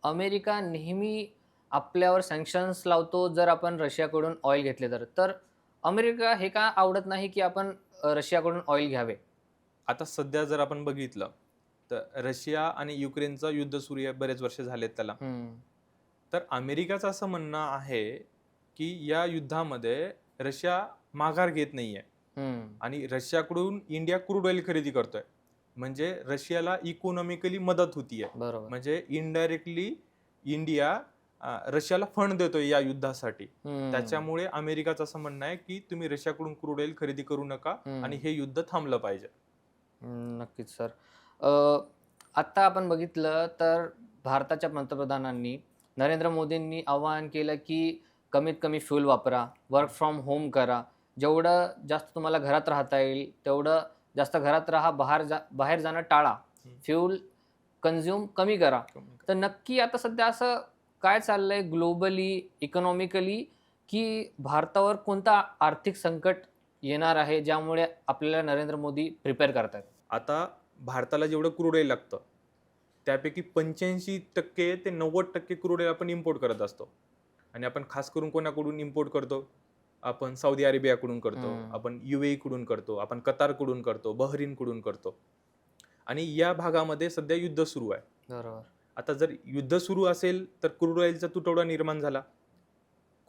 अमेरिका नेहमी आपल्यावर सँक्शन्स लावतो जर आपण रशियाकडून ऑइल घेतले तर अमेरिका हे का आवडत नाही की आपण रशियाकडून ऑइल घ्यावे? आता सध्या जर आपण बघितलं तर रशिया आणि युक्रेनचं युद्ध सुरू आहे, बरेच वर्ष झालेत त्याला. हम्म, तर अमेरिकाचं असं म्हणणं आहे की या युद्धामध्ये रशिया माघार घेत नाहीये हम्म, आणि रशियाकडून इंडिया क्रूड ऑइल खरेदी करतोय. म्हणजे रशियाला इकॉनॉमिकली मदत होतीये. बरोबर. म्हणजे इनडायरेक्टली इंडिया रशियाला फंड देतोय या युद्धासाठी. हम्म, त्याच्यामुळे अमेरिकाचं असं म्हणणं आहे की तुम्ही रशियाकडून क्रूड ऑइल खरेदी करू नका आणि हम्म. हे युद्ध थांबलं पाहिजे. नक्कीच सर. आत्ता आपण बघितलं तर भारताच्या पंतप्रधानांनी नरेंद्र मोदींनी आवाहन केलं की कमीत कमी फ्यूल वापरा, वर्क फ्रॉम होम करा. जेवढं जास्त तुम्हाला घरात राहता येईल तेवढं जास्त घरात राहा, बाहेर जाणं टाळा. हम्म. फ्यूल कन्झ्युम कमी करा. तर नक्की आता सध्या असं काय चाललंय ग्लोबली, इकॉनॉमिकली, की भारतावर कोणता आर्थिक संकट येणार आहे, ज्यामुळे आपल्याला नरेंद्र मोदी प्रिपेअर करतायत? आता भारताला जेवढं क्रूड ऑइल लागतं त्यापैकी 85% ते 90% क्रूड ऑइल आपण इम्पोर्ट करत असतो. आणि आपण खास करून कोणाकडून इम्पोर्ट करतो? आपण सौदी अरेबियाकडून करतो, हम्म. आपण UAE कडून करतो, आपण कतारकडून करतो, बहरीनकडून करतो. आणि या भागामध्ये सध्या युद्ध सुरू आहे. बरोबर. आता जर युद्ध सुरू असेल तर क्रूड ऑइलचा तुटवडा निर्माण झाला.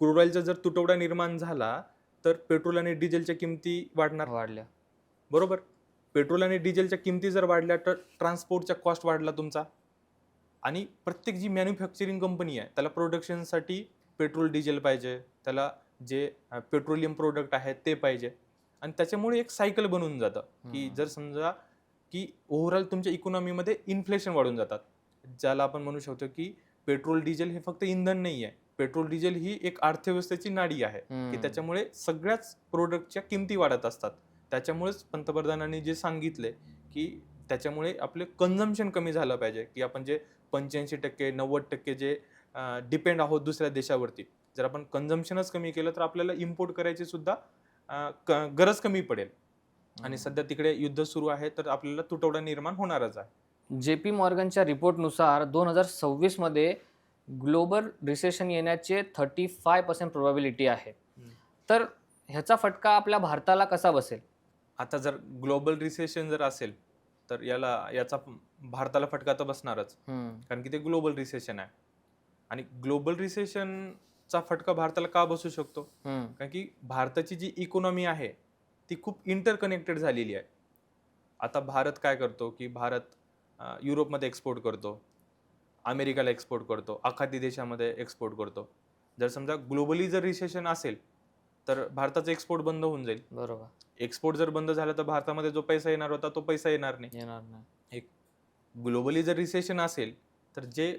क्रूड ऑइलचा जर तुटवडा निर्माण झाला तर पेट्रोल आणि डिझेलच्या किमती वाढणार. वाढल्या. बरोबर. पेट्रोल आणि डिझेलच्या किमती जर वाढल्या तर ट्रान्सपोर्टचा कॉस्ट वाढला तुमचा. आणि प्रत्येक जी मॅन्युफॅक्चरिंग कंपनी आहे त्याला प्रोडक्शनसाठी पेट्रोल डिझेल पाहिजे, त्याला जे पेट्रोलियम प्रोडक्ट आहेत ते पाहिजे. आणि त्याच्यामुळे एक सायकल बनून जातं की जर समजा की ओव्हरऑल तुमच्या इकॉनॉमीमध्ये इन्फ्लेशन वाढून जातात, ज्याला आपण म्हणू शकतो की पेट्रोल डिझेल हे फक्त इंधन नाही आहे. पेट्रोल डिझेल ही एक अर्थव्यवस्थेची नाडी आहे की त्याच्यामुळे सगळ्याच प्रोडक्टच्या किमती वाढत असतात. त्याच्यामुळेच पंतप्रधानांनी जे सांगितले की त्याच्यामुळे आपले कन्झम्पशन कमी झालं पाहिजे, की आपण जे 85% 90% जे डिपेंड आहोत दुसऱ्या देशावरती, जर आपण कन्झम्पशनच कमी केलं तर आपल्याला इम्पोर्ट करायची सुद्धा गरज कमी पडेल. आणि सध्या तिकडे युद्ध सुरू आहे तर आपल्याला तुटवडा निर्माण होणारच आहे. JP मॉर्गनच्या रिपोर्टनुसार 2026 मध्ये ग्लोबल रिसेशन येण्याचे 35% प्रोबॅबिलिटी आहे. तर ह्याचा फटका आपल्या भारताला कसा बसेल? आता जर ग्लोबल रिसेशन जर असेल तर याचा भारताला फटका तर बसणारच, कारण की ते ग्लोबल रिसेशन आहे. आणि ग्लोबल रिसेशनचा फटका भारताला का बसू शकतो? कारण की भारताची जी इकॉनॉमी आहे ती खूप इंटरकनेक्टेड झालेली आहे. आता भारत काय करतो की भारत युरोपमध्ये एक्सपोर्ट करतो, अमेरिकाला एक्सपोर्ट करतो, आखाती देशामध्ये एक्सपोर्ट करतो. जर समजा ग्लोबली जर रिसेशन असेल तर भारताचा एक्सपोर्ट बंद होऊन जाईल. बरोबर. एक्सपोर्ट जर बंद झाला तर भारतामध्ये जो पैसा येणार होता तो पैसा येणार नाही. येणार नाही. एक ग्लोबली जर रिसेशन असेल तर जे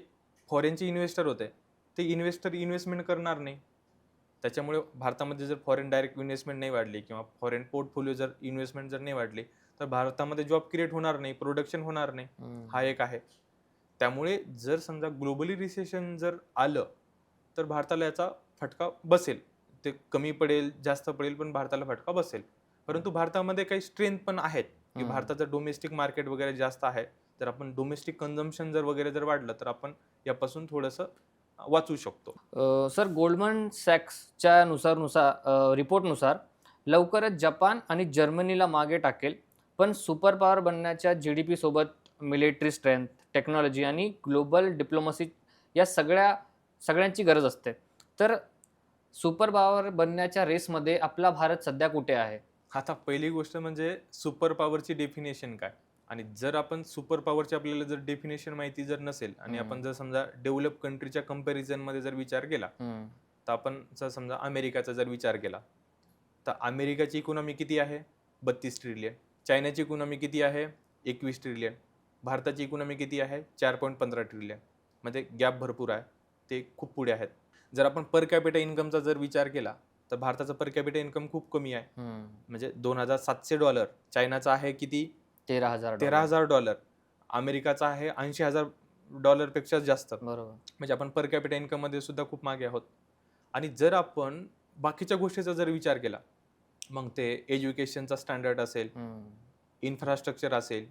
फॉरेनचे इन्व्हेस्टर होते ते इन्व्हेस्टर इन्व्हेस्टमेंट करणार नाही. त्याच्यामुळे भारतामध्ये जर फॉरेन डायरेक्ट इन्व्हेस्टमेंट नाही वाढली किंवा फॉरेन पोर्टफोलिओ जर इन्व्हेस्टमेंट जर नाही वाढली तर भारतामध्ये जॉब क्रिएट होणार नाही, प्रोडक्शन होणार नाही. हा एक आहे. त्यामुळे जर समजा ग्लोबली रिसेशन जर आलं तर भारताला याचा फटका बसेल. ते कमी पडेल, जास्त पडेल, पण भारताला फटका बसेल. परंतु भारतामध्ये काही स्ट्रेंथ पण आहेत की भारताचं डोमेस्टिक मार्केट वगैरे जास्त आहे. तर आपण डोमेस्टिक कन्झम्पशन जर वगैरे जर वाढलं तर आपण यापासून थोडंसं वाचू शकतो. सर, गोल्डमन सॅक्सच्या रिपोर्टनुसार लवकरच जपान आणि जर्मनीला मागे टाकेल, पण सुपर पॉवर बनण्याच्या GDP सोबत मिलिटरी स्ट्रेंथ, टेक्नॉलॉजी आणि ग्लोबल डिप्लोमसी या सगळ्यांची गरज असते. तर सुपर पॉवर बनण्याच्या रेसमध्ये आपला भारत सध्या कुठे आहे? आता पहिली गोष्ट म्हणजे सुपर पॉवरची डेफिनेशन काय, आणि जर आपण सुपर पॉवरची आपल्याला जर डेफिनेशन माहिती जर नसेल आणि आपण जर समजा डेव्हलप कंट्रीच्या कंपॅरिझन मध्ये जर विचार केला तर आपण जर समजा अमेरिकाचा जर विचार केला तर अमेरिकाची इकॉनॉमी किती आहे? 32 ट्रिलियन. चायनाची इकॉनॉमी किती आहे? 21 ट्रिलियन. भारताची इकॉनॉमी किती आहे? 4.15 ट्रिलियन. म्हणजे गॅप भरपूर आहे, ते खूप पुढे आहेत. जर आपण पर कॅपिटा इन्कमचा जर विचार केला तर भारताचा पर कॅपिटा इन्कम खूप कमी आहे. म्हणजे $2,700. चायनाचा आहे किती? $13,000. अमेरिकाचा आहे $80,000 पेक्षा जास्त. बरोबर. म्हणजे आपण पर कॅपिटा इन्कम मध्ये सुद्धा खूप मागे आहोत. आणि जर आपण बाकीच्या गोष्टीचा जर विचार केला, मग ते एज्युकेशनचा स्टँडर्ड असेल, इन्फ्रास्ट्रक्चर असेल,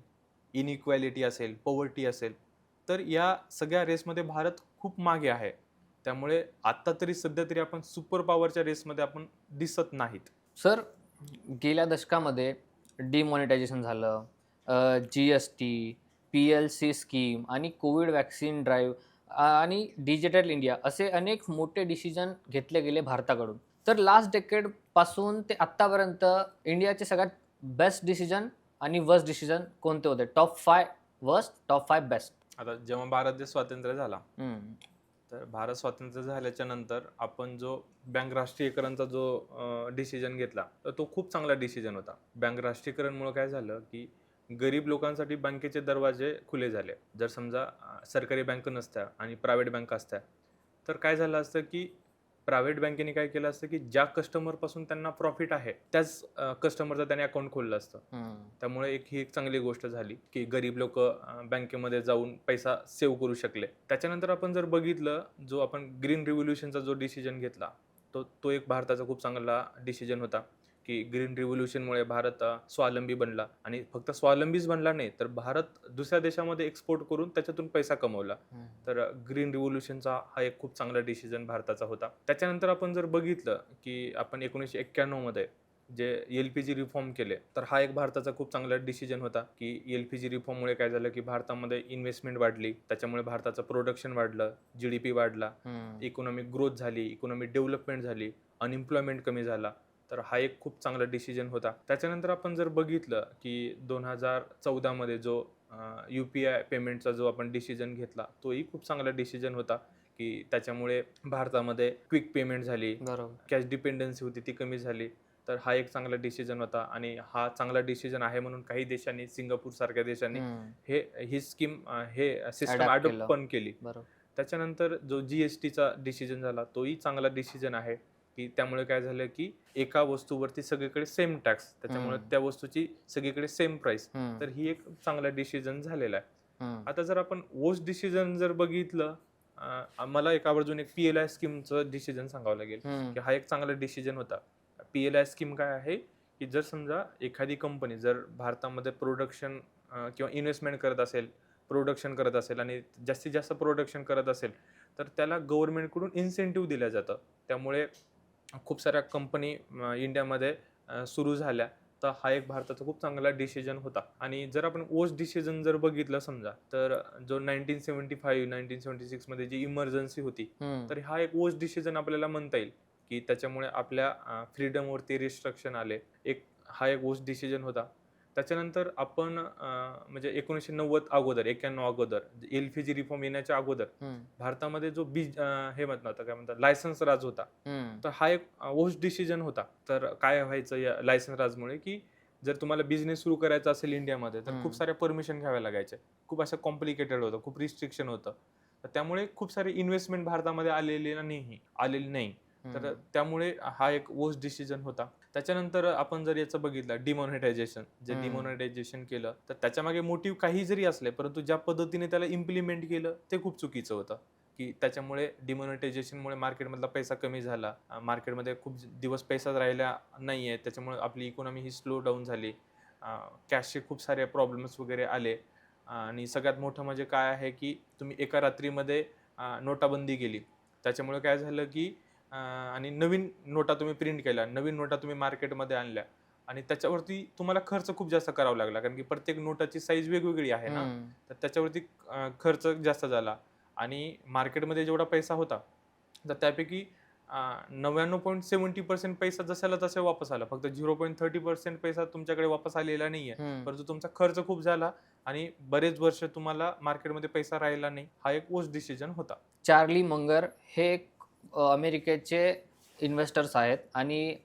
इनइक्वॅलिटी असेल, पॉवर्टी असेल, तर या सगळ्या रेसमध्ये भारत खूप मागे आहे. त्यामुळे आता तरी सध्या तरी आपण सुपर पॉवरच्या रेसमध्ये आपण दिसत नाहीत. सर, गेल्या दशकामध्ये डिमॉनिटायझेशन झालं, GST, PLC स्कीम आणि कोविड वॅक्सीन ड्राईव्ह आणि डिजिटल इंडिया असे अनेक मोठे डिसिजन घेतले गेले भारताकडून. तर लास्ट डेकेडपासून ते आत्तापर्यंत इंडियाचे सगळ्यात बेस्ट डिसिजन आणि वर्स्ट डिसिजन कोणते होते? Top 5 worst, top 5 best. आता जेव्हा भारत देश स्वातंत्र्य झाला, तर भारत स्वातंत्र्य झाल्याच्या नंतर आपण जो बँक राष्ट्रीयकरणचा जो डिसिजन घेतला, तर तो खूप चांगला डिसिजन होता. बँक राष्ट्रीयकरणमुळे काय झालं, की गरीब लोकांसाठी बँकेचे दरवाजे खुले झाले. जर समजा सरकारी बँक नसत्या आणि प्रायव्हेट बँक असत्या, तर काय झालं असतं, की प्रायव्हेट बँकेने काय केलं असतं, की ज्या कस्टमरपासून त्यांना प्रॉफिट आहे त्याच कस्टमरचं त्याने अकाउंट खोललं असतं. त्यामुळे ही एक चांगली गोष्ट झाली, की गरीब लोक बँकेमध्ये जाऊन पैसा सेव्ह करू शकले. त्याच्यानंतर आपण जर बघितलं, जो आपण ग्रीन रिव्होल्युशनचा जो डिसिजन घेतला, तो एक भारताचा खूप चांगला डिसिजन होता, की ग्रीन रिव्होल्युशनमुळे भारत स्वावलंबी बनला आणि फक्त स्वावलंबीच बनला नाही, तर भारत दुसऱ्या देशामध्ये एक्सपोर्ट करून त्याच्यातून पैसा कमवला. तर ग्रीन रिव्होल्युशनचा हा एक खूप चांगला डिसिजन भारताचा होता. त्याच्यानंतर आपण जर बघितलं, की आपण 1991 मध्ये जे LPG रिफॉर्म केले, तर हा एक भारताचा खूप चांगला डिसिजन होता, की LPG रिफॉर्ममुळे काय झालं, की भारतामध्ये इन्व्हेस्टमेंट वाढली, त्याच्यामुळे भारताचं प्रोडक्शन वाढलं, GDP वाढला, इकॉनॉमिक ग्रोथ झाली, इकॉनॉमिक डेव्हलपमेंट झाली, अनएम्प्लॉयमेंट कमी झाला. तर हा एक खूप चांगला डिसिजन होता. त्याच्यानंतर आपण जर बघितलं, की 2014 मध्ये जो UPI पेमेंटचा जो आपण डिसिजन घेतला, तोही खूप चांगला डिसिजन होता, की त्याच्यामुळे भारतामध्ये क्विक पेमेंट झाली, बरोबर. कॅश डिपेंडन्सी होती ती कमी झाली. तर हा एक चांगला डिसिजन होता आणि हा चांगला डिसिजन आहे म्हणून काही देशांनी, सिंगापूर सारख्या देशांनी ही स्कीम हे सिस्टम Adapt अडॉप्ट केलं. पण केली. बरोबर. त्याच्यानंतर जो GSTचा डिसिजन झाला, तोही चांगला डिसिजन आहे, की त्यामुळे काय झालं, की एका वस्तूवरती सगळीकडे सेम टॅक्स, त्याच्यामुळे त्या वस्तूची सगळीकडे सेम प्राइस. तर ही एक चांगला डिसिजन झालेला आहे. आता जर आपण वर्स्ट डिसिजन जर बघितलं, मला एका बाजून एक PLI स्कीमचं डिसिजन सांगावं लागेल, की हा एक चांगला डिसिजन होता. PLI स्कीम काय आहे, की जर समजा एखादी कंपनी जर भारतामध्ये प्रोडक्शन किंवा इन्व्हेस्टमेंट करत असेल, प्रोडक्शन करत असेल आणि जास्तीत जास्त प्रोडक्शन करत असेल, तर त्याला गव्हर्नमेंटकडून इन्सेंटिव्ह दिलं जातं. त्यामुळे खूप साऱ्या कंपनी इंडियामध्ये सुरू झाल्या. तर हा एक भारताचा खूप चांगला डिसिजन होता. आणि जर आपण वर्स्ट डिसिजन जर बघितलं समजा, तर जो 1975-1976 मध्ये जी इमर्जन्सी होती, तर हा एक वर्स्ट डिसिजन आपल्याला म्हणता येईल, की त्याच्यामुळे आपल्या फ्रीडमवरती रिस्ट्रिक्शन आले. हा एक वर्स्ट डिसिजन होता. त्याच्यानंतर आपण म्हणजे 1990 अगोदर, 91 अगोदर, LPG रिफॉर्म येण्याच्या अगोदर भारतामध्ये जो हे म्हणतात लायसन्स राज होता, तर हा एक वर्स्ट डिसिजन होता. तर काय व्हायचं या लायसन्स राजमुळे, की जर तुम्हाला बिझनेस सुरू करायचा असेल इंडियामध्ये, तर खूप साऱ्या परमिशन घ्याव्या लागायच्या. खूप असं कॉम्प्लिकेटेड होतं, खूप रिस्ट्रिक्शन होतं. तर त्यामुळे खूप सारी इन्व्हेस्टमेंट भारतामध्ये आलेली नाही. तर त्यामुळे हा एक वर्स्ट डिसिजन होता. त्याच्यानंतर आपण जर याचं बघितलं डिमॉनिटायझेशन, जे डिमॉनिटायझेशन केलं, तर त्याच्यामागे मोटिव्ह काही जरी असले, परंतु ज्या पद्धतीने त्याला इम्प्लिमेंट केलं ते खूप चुकीचं होतं. की त्याच्यामुळे डिमॉनिटायझेशनमुळे मार्केटमधला पैसा कमी झाला, मार्केटमध्ये खूप दिवस पैसाच राहिला नाहीये, त्याच्यामुळे आपली इकॉनॉमी ही स्लो डाऊन झाली, कॅशचे खूप सारे प्रॉब्लेम्स वगैरे आले. आणि सगळ्यात मोठं म्हणजे काय आहे, की तुम्ही एका रात्रीमध्ये नोटाबंदी केली, त्याच्यामुळे काय झालं, की आणि नवीन नोटा तुम्ही प्रिंट केल्या, नवीन नोटा तुम्ही मार्केटमध्ये आणल्या आणि त्याच्यावरती तुम्हाला खर्च खूप जास्त करावा लागला, कारण की प्रत्येक नोटाची साईज वेगवेगळी आहे ना, तर त्याच्यावरती खर्च जास्त झाला. आणि मार्केटमध्ये जेवढा पैसा होता, तर त्यापैकी 99.70% पैसा जशाला तसा वापस आला. फक्त 0.30% पैसा तुमच्याकडे वापस आलेला नाहीये, परंतु तुमचा खर्च खूप झाला आणि बरेच वर्ष तुम्हाला मार्केटमध्ये पैसा राहिला नाही. हा एक वर्स्ट डिसिजन होता. चार्ली मंगर हे एक अमेरिकेचे इन्व्हेस्टर्स आहेत आणि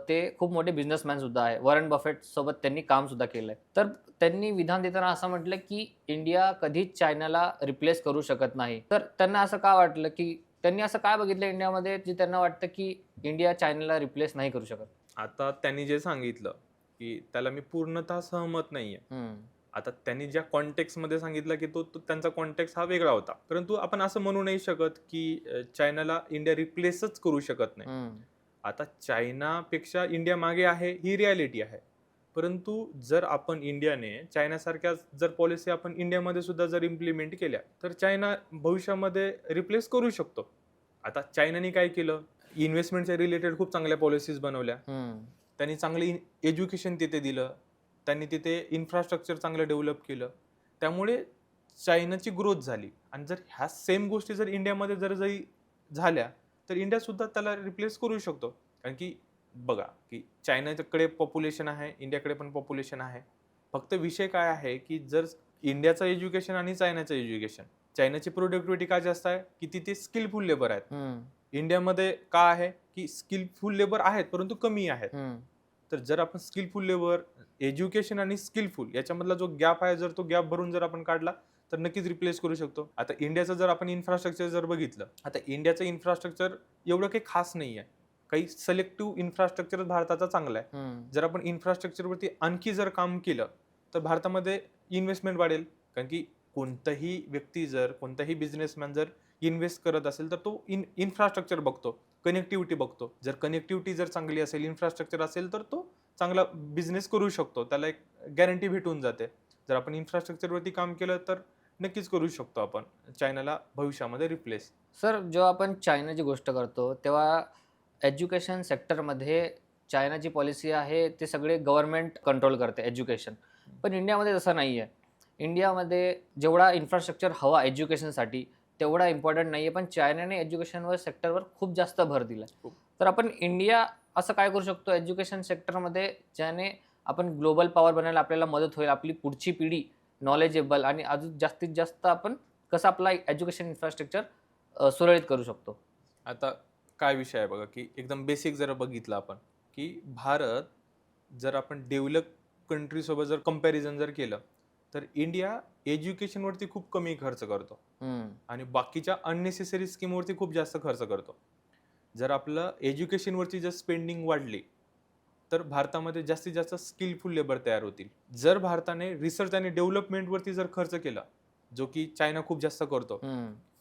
ते खूप मोठे बिझनेसमॅन सुद्धा आहे. वॉरन बफेट सोबत त्यांनी काम सुद्धा केलंय. तर त्यांनी विधान देताना असं म्हटलं, की इंडिया कधीच चायनाला रिप्लेस करू शकत नाही. तर त्यांना असं का वाटलं, की त्यांनी असं काय बघितलं इंडियामध्ये, जे त्यांना वाटतं, की इंडिया चायनाला रिप्लेस नाही करू शकत? आता त्यांनी जे सांगितलं, की त्याला मी पूर्णतः सहमत नाहीये. आता त्यांनी ज्या कॉन्टेक्स्टमध्ये सांगितलं, की तो त्यांचा कॉन्टेक्स्ट हा वेगळा होता. परंतु आपण असं म्हणू नाही शकत, की चायनाला इंडिया रिप्लेसच करू शकत नाही. आता चायनापेक्षा इंडिया मागे आहे ही रियालिटी आहे. परंतु जर आपण इंडियाने चायनासारख्या जर पॉलिसी आपण इंडियामध्ये सुद्धा जर इम्प्लिमेंट केल्या, तर चायना भविष्यामध्ये रिप्लेस करू शकतो. आता चायनाने काय केलं, इन्व्हेस्टमेंटच्या रिलेटेड खूप चांगल्या पॉलिसीज बनवल्या. त्यांनी चांगली एज्युकेशन तिथे दिलं, त्यांनी तिथे इन्फ्रास्ट्रक्चर चांगलं डेव्हलप केलं, त्यामुळे चायनाची ग्रोथ झाली. आणि जर ह्या सेम गोष्टी जर इंडियामध्ये जरी झाल्या तर इंडिया सुद्धा त्याला रिप्लेस करू शकतो. कारण की बघा की चायनाकडे पॉप्युलेशन आहे, इंडियाकडे पण पॉप्युलेशन आहे. फक्त विषय काय आहे की जर इंडियाचं एज्युकेशन आणि चायनाचं एज्युकेशन, चायनाची प्रोडक्टिव्हिटी काय जास्त आहे की तिथे स्किलफुल लेबर आहेत. इंडियामध्ये का आहे की स्किलफुल लेबर आहेत परंतु कमी आहेत. तर जर आपण स्किलफुल लेबर, एज्युकेशन आणि स्किलफुल याच्यामधला जो गॅप आहे, जर तो गॅप भरून जर आपण काढला तर नक्कीच रिप्लेस करू शकतो. आता इंडियाचं जर आपण इन्फ्रास्ट्रक्चर जर बघितलं, आता इंडियाचं इन्फ्रास्ट्रक्चर एवढं काही खास नाही आहे. काही सिलेक्टिव्ह इन्फ्रास्ट्रक्चर भारताचा चांगला आहे. जर आपण इन्फ्रास्ट्रक्चरवरती आणखी जर काम केलं तर भारतामध्ये इन्व्हेस्टमेंट वाढेल. कारण की कोणताही व्यक्ती जर, कोणताही बिझनेसमॅन जर इन्व्हेस्ट करत असेल तर तो इन्फ्रास्ट्रक्चर बघतो, कनेक्टिव्हिटी बघतो. जर कनेक्टिव्हिटी जर चांगली असेल, इन्फ्रास्ट्रक्चर असेल तर तो चांगला बिझनेस करू शकतो, त्याला एक गॅरंटी भेटून जाते. जर आपण इन्फ्रास्ट्रक्चरवरती काम केलं तर नक्कीच करू शकतो आपण चायनाला भविष्यामध्ये रिप्लेस. सर, जेव्हा आपण चायनाची गोष्ट करतो तेव्हा एज्युकेशन सेक्टरमध्ये चायनाची पॉलिसी आहे ते सगळे गव्हर्नमेंट कंट्रोल करते एज्युकेशन. पण इंडियामध्ये तसं नाही आहे. इंडियामध्ये जेवढा इन्फ्रास्ट्रक्चर हवा एज्युकेशनसाठी तेवढा इम्पॉर्टंट नाही आहे, पण चायनाने एज्युकेशनवर सेक्टरवर खूप जास्त भर दिला. खूप. तर आपण इंडिया असं काय करू शकतो एज्युकेशन सेक्टरमध्ये ज्याने आपण ग्लोबल पॉवर बनायला आपल्याला मदत होईल, आपली पुढची पिढी नॉलेजेबल आणि अजून जास्तीत जास्त आपण कसं आपला एज्युकेशन इन्फ्रास्ट्रक्चर सुरळीत करू शकतो? आता काय विषय आहे बघा की एकदम बेसिक जर बघितलं आपण की भारत जर आपण डेव्हलप कंट्रीसोबत जर कंपॅरिझन जर केलं तर इंडिया एज्युकेशनवरती खूप कमी खर्च करतो आणि बाकीच्या अननेसेसरी स्कीमवरती खूप जास्त खर्च करतो. जर आपलं एज्युकेशनवरची जर स्पेंडिंग वाढली तर भारतामध्ये जास्तीत जास्त स्किलफुल लेबर तयार होतील. जर भारताने रिसर्च आणि डेव्हलपमेंटवरती जर खर्च केला, जो की चायना खूप जास्त करतो,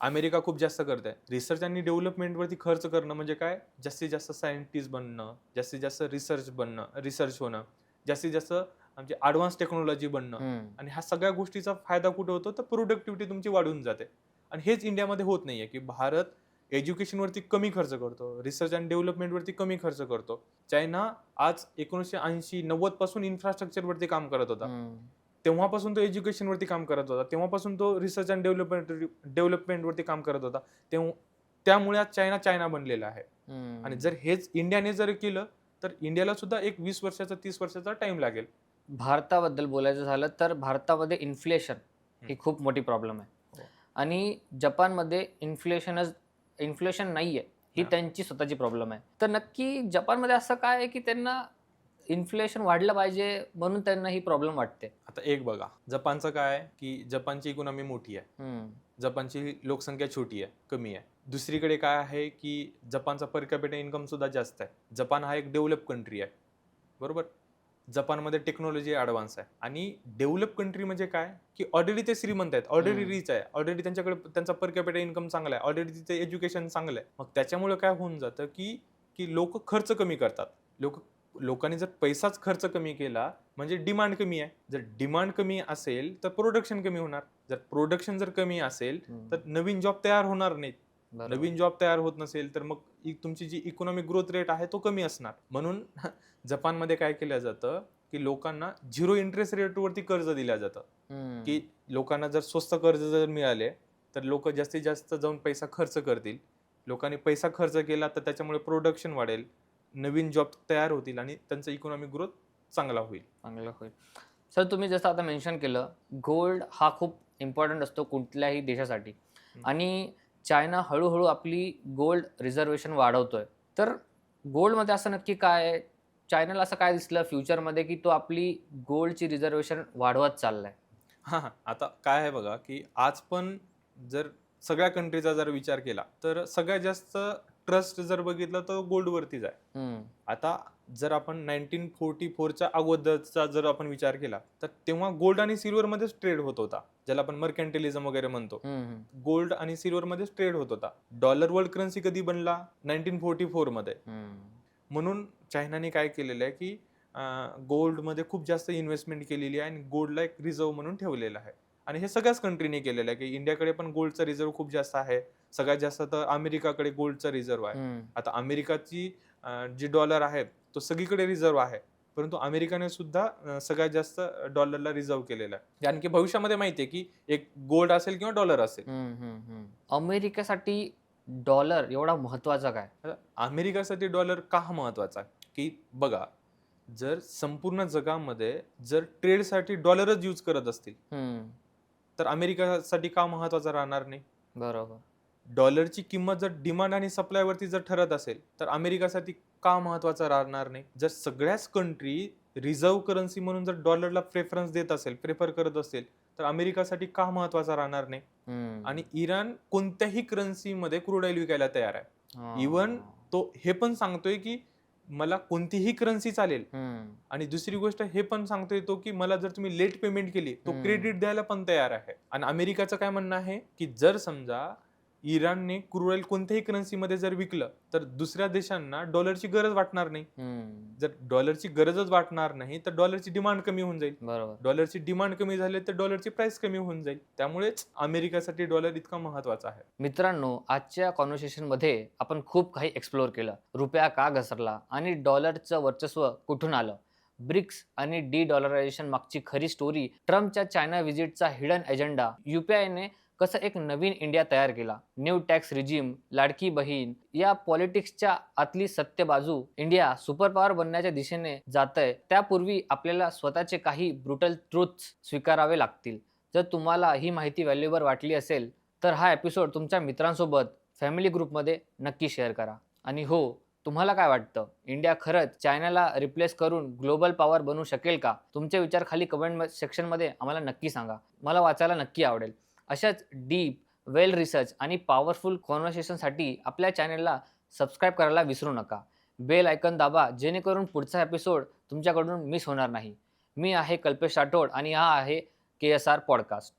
अमेरिका खूप जास्त करत आहे. रिसर्च आणि डेव्हलपमेंटवरती खर्च करणं म्हणजे काय, जास्तीत जास्त सायंटिस्ट बनणं, जास्तीत जास्त रिसर्च होणं, जास्तीत जास्त म्हणजे ॲडव्हान्स टेक्नॉलॉजी बनणं. आणि ह्या सगळ्या गोष्टीचा फायदा कुठे होतो तर प्रोडक्टिव्हिटी तुमची वाढून जाते. आणि हेच इंडियामध्ये होत नाहीये की भारत एज्युकेशनवरती कमी खर्च करतो, रिसर्च अँड डेव्हलपमेंटवरती कमी खर्च करतो. चायना आज 1980-90 पासून इन्फ्रास्ट्रक्चरवरती काम करत होता. तेव्हापासून तो एज्युकेशनवरती काम करत होता, तेव्हापासून तो रिसर्च अँड डेव्हलपमेंटवरती काम करत होता. त्यामुळे आज चायना बनलेला आहे. आणि जर हेच इंडियाने जर केलं तर इंडियाला सुद्धा एक 20 वर्षाचा 30 वर्षाचा टाइम लागेल. भारताबद्दल बोलायचं झालं तर भारतामध्ये इन्फ्लेशन ही खूप मोठी प्रॉब्लेम आहे. हो. आणि जपानमध्ये इन्फ्लेशन नाही आहे, ही त्यांची स्वतःची प्रॉब्लेम आहे. तर नक्की जपानमध्ये असं काय आहे की त्यांना इन्फ्लेशन वाढलं पाहिजे म्हणून त्यांना ही प्रॉब्लेम वाटते? आता एक बघा, जपानचं काय आहे की जपानची इकॉनॉमी मोठी आहे, जपानची लोकसंख्या छोटी आहे, कमी आहे. दुसरीकडे काय आहे की जपानचा पर कॅपिटा इन्कम सुद्धा जास्त आहे. जपान हा एक डेव्हलप कंट्री आहे, बरोबर. जपानमध्ये टेक्नॉलॉजी ॲडव्हान्स आहे. आणि डेव्हलप कंट्री म्हणजे काय की ऑलरेडी ते श्रीमंत आहेत, ऑलरेडी रिच आहे, ऑलरेडी त्यांच्याकडे त्यांचा पर कॅपिटा इन्कम चांगला आहे, ऑलरेडी तिथे एज्युकेशन चांगलं आहे. मग त्याच्यामुळे काय होऊन जातं की की लोक खर्च कमी करतात. लोकांनी जर पैसाच खर्च कमी केला म्हणजे डिमांड कमी आहे. जर डिमांड कमी असेल तर प्रोडक्शन कमी होणार. जर प्रोडक्शन जर कमी असेल तर नवीन जॉब तयार होणार नाहीत. नवीन जॉब तयार होत नसेल तर मग तुमची जी इकॉनॉमिक ग्रोथ रेट आहे तो कमी असणार. म्हणून जपानमध्ये काय केलं जातं की लोकांना झिरो इंटरेस्ट रेटवरती कर्ज दिलं जातं. की लोकांना जर स्वस्त कर्ज जर मिळाले तर लोक जास्तीत जास्त जाऊन पैसा खर्च करतील. लोकांनी पैसा खर्च केला तर त्याच्यामुळे प्रोडक्शन वाढेल, नवीन जॉब तयार होतील आणि त्यांचा इकॉनॉमिक ग्रोथ चांगला होईल. सर, तुम्ही जसं आता मेन्शन केलं, गोल्ड हा खूप इम्पॉर्टंट असतो कुठल्याही देशासाठी. आणि चायना हळूहळू आपली गोल्ड रिझर्वेशन वाढवतोय. तर गोल्डमध्ये असं नक्की काय आहे? चायनाला असं काय दिसलं फ्युचरमध्ये की तो आपली गोल्डची रिझर्वेशन वाढवत चाललाय? आता काय आहे बघा की आज पण जर सगळ्या कंट्रीचा जर विचार केला तर सगळ्यात जास्त ट्रस्ट जर बघितलं तर गोल्डवरतीच आहे. आता जर आपण 1944च्या अगोदरचा जर आपण विचार केला तर तेव्हा गोल्ड आणि सिल्वर मध्येच ट्रेड होत होता, ज्याला आपण मर्कॅन्टिलिझम वगैरे म्हणतो. गोल्ड आणि सिल्वर मध्येच ट्रेड होत होता. डॉलर वर्ल्ड करन्सी कधी बनला? 1944 मध्ये. म्हणून चायनाने काय केलेलं आहे की गोल्डमध्ये खूप जास्त इन्व्हेस्टमेंट केलेली आहे आणि गोल्डला एक रिझर्व्ह म्हणून ठेवलेलं आहे. आणि हे सगळ्याच कंट्रीने केलेलं आहे की इंडियाकडे पण गोल्डचा रिझर्व्ह खूप जास्त आहे. सगळ्यात जास्त तर अमेरिकाकडे गोल्डचा रिझर्व्ह आहे. आता अमेरिकाची जी डॉलर आहे तो सगळीकडे रिझर्व्ह आहे, परंतु अमेरिकेने सुद्धा सगळ्यात जास्त डॉलरला रिझर्व्ह केलेला आहे. कारण की भविष्यामध्ये माहिती आहे की एक गोल्ड असेल किंवा डॉलर असेल. अमेरिकेसाठी डॉलर एवढा महत्वाचा काय? आता अमेरिकासाठी डॉलर का महत्वाचा आहे की बघा, जर संपूर्ण जगामध्ये जर ट्रेडसाठी डॉलरच यूज करत असतील तर अमेरिकासाठी का महत्वाचा राहणार नाही? बरोबर. डॉलरची किंमत जर डिमांड आणि सप्लाय वरती जर ठरत असेल तर अमेरिकासाठी का महत्वाचा राहणार नाही? जर सगळ्याच कंट्री रिझर्व्ह करन्सी म्हणून जर डॉलरला प्रेफर करत असेल तर अमेरिकासाठी का महत्वाचा राहणार नाही? आणि इराण कोणत्याही करन्सीमध्ये क्रूड ऑइल विकायला तयार आहे. इवन तो हे पण सांगतोय की मला कोणतीही करन्सी चालेल. आणि दुसरी गोष्ट हे पण सांगतोय तो की मला जर तुम्ही लेट पेमेंट केली तो क्रेडिट द्यायला पण तयार आहे. आणि अमेरिकाचं काय म्हणणं आहे की जर समजा इराणने क्रूड ऑइल कोणत्याही करन्सीमध्ये जर विकलं तर दुसऱ्या देशांना डॉलरची गरज वाटणार नाही. जर डॉलरची गरजच वाटणार नाही तर डॉलरची डिमांड कमी होऊन जाईल. बरोबर. डॉलरची डिमांड कमी झाली तर डॉलरची प्राइस कमी होऊन जाईल. त्यामुळेच अमेरिकासाठी डॉलर इतका महत्वाचा आहे. मित्रांनो, आजच्या कॉन्व्हर्सेशन मध्ये आपण खूप काही एक्सप्लोर केलं. रुपया का घसरला आणि डॉलरचं वर्चस्व कुठून आलं, ब्रिक्स आणि डी डॉलरायझेशन मागची खरी स्टोरी, ट्रम्पच्या चायना व्हिजिटचा हिडन एजेंडा, युपीआयने कसं एक नवीन इंडिया तयार केला, new tax regime, Ladki Bahin, या पॉलिटिक्सच्या आतली सत्य बाजू. इंडिया सुपर पॉवर बनण्याच्या दिशेने जातंय त्यापूर्वी आपल्याला स्वतःचे काही ब्रुटल ट्रूथ्स स्वीकारावे लागतील. जर तुम्हाला ही माहिती व्हॅल्युएबल वाटली असेल तर हा एपिसोड तुमच्या मित्रांसोबत फॅमिली ग्रुपमध्ये नक्की शेअर करा. आणि हो, तुम्हाला काय वाटतं, इंडिया खरंच चायनाला रिप्लेस करून ग्लोबल पॉवर बनू शकेल का? तुमचे विचार खाली कमेंट सेक्शनमध्ये आम्हाला नक्की सांगा. मला वाचायला नक्की आवडेल. अशाच डीप, वेल रिसर्च आणि पॉवरफुल कॉन्व्हर्सेशनसाठी आपल्या चॅनलला सबस्क्राईब करायला विसरू नका. बेल आयकॉन दाबा जेणेकरून पुढचा एपिसोड तुमच्याकडून मिस होणार नाही. मी आहे कल्पेश राठोड आणि हा आहे KSR पॉडकास्ट.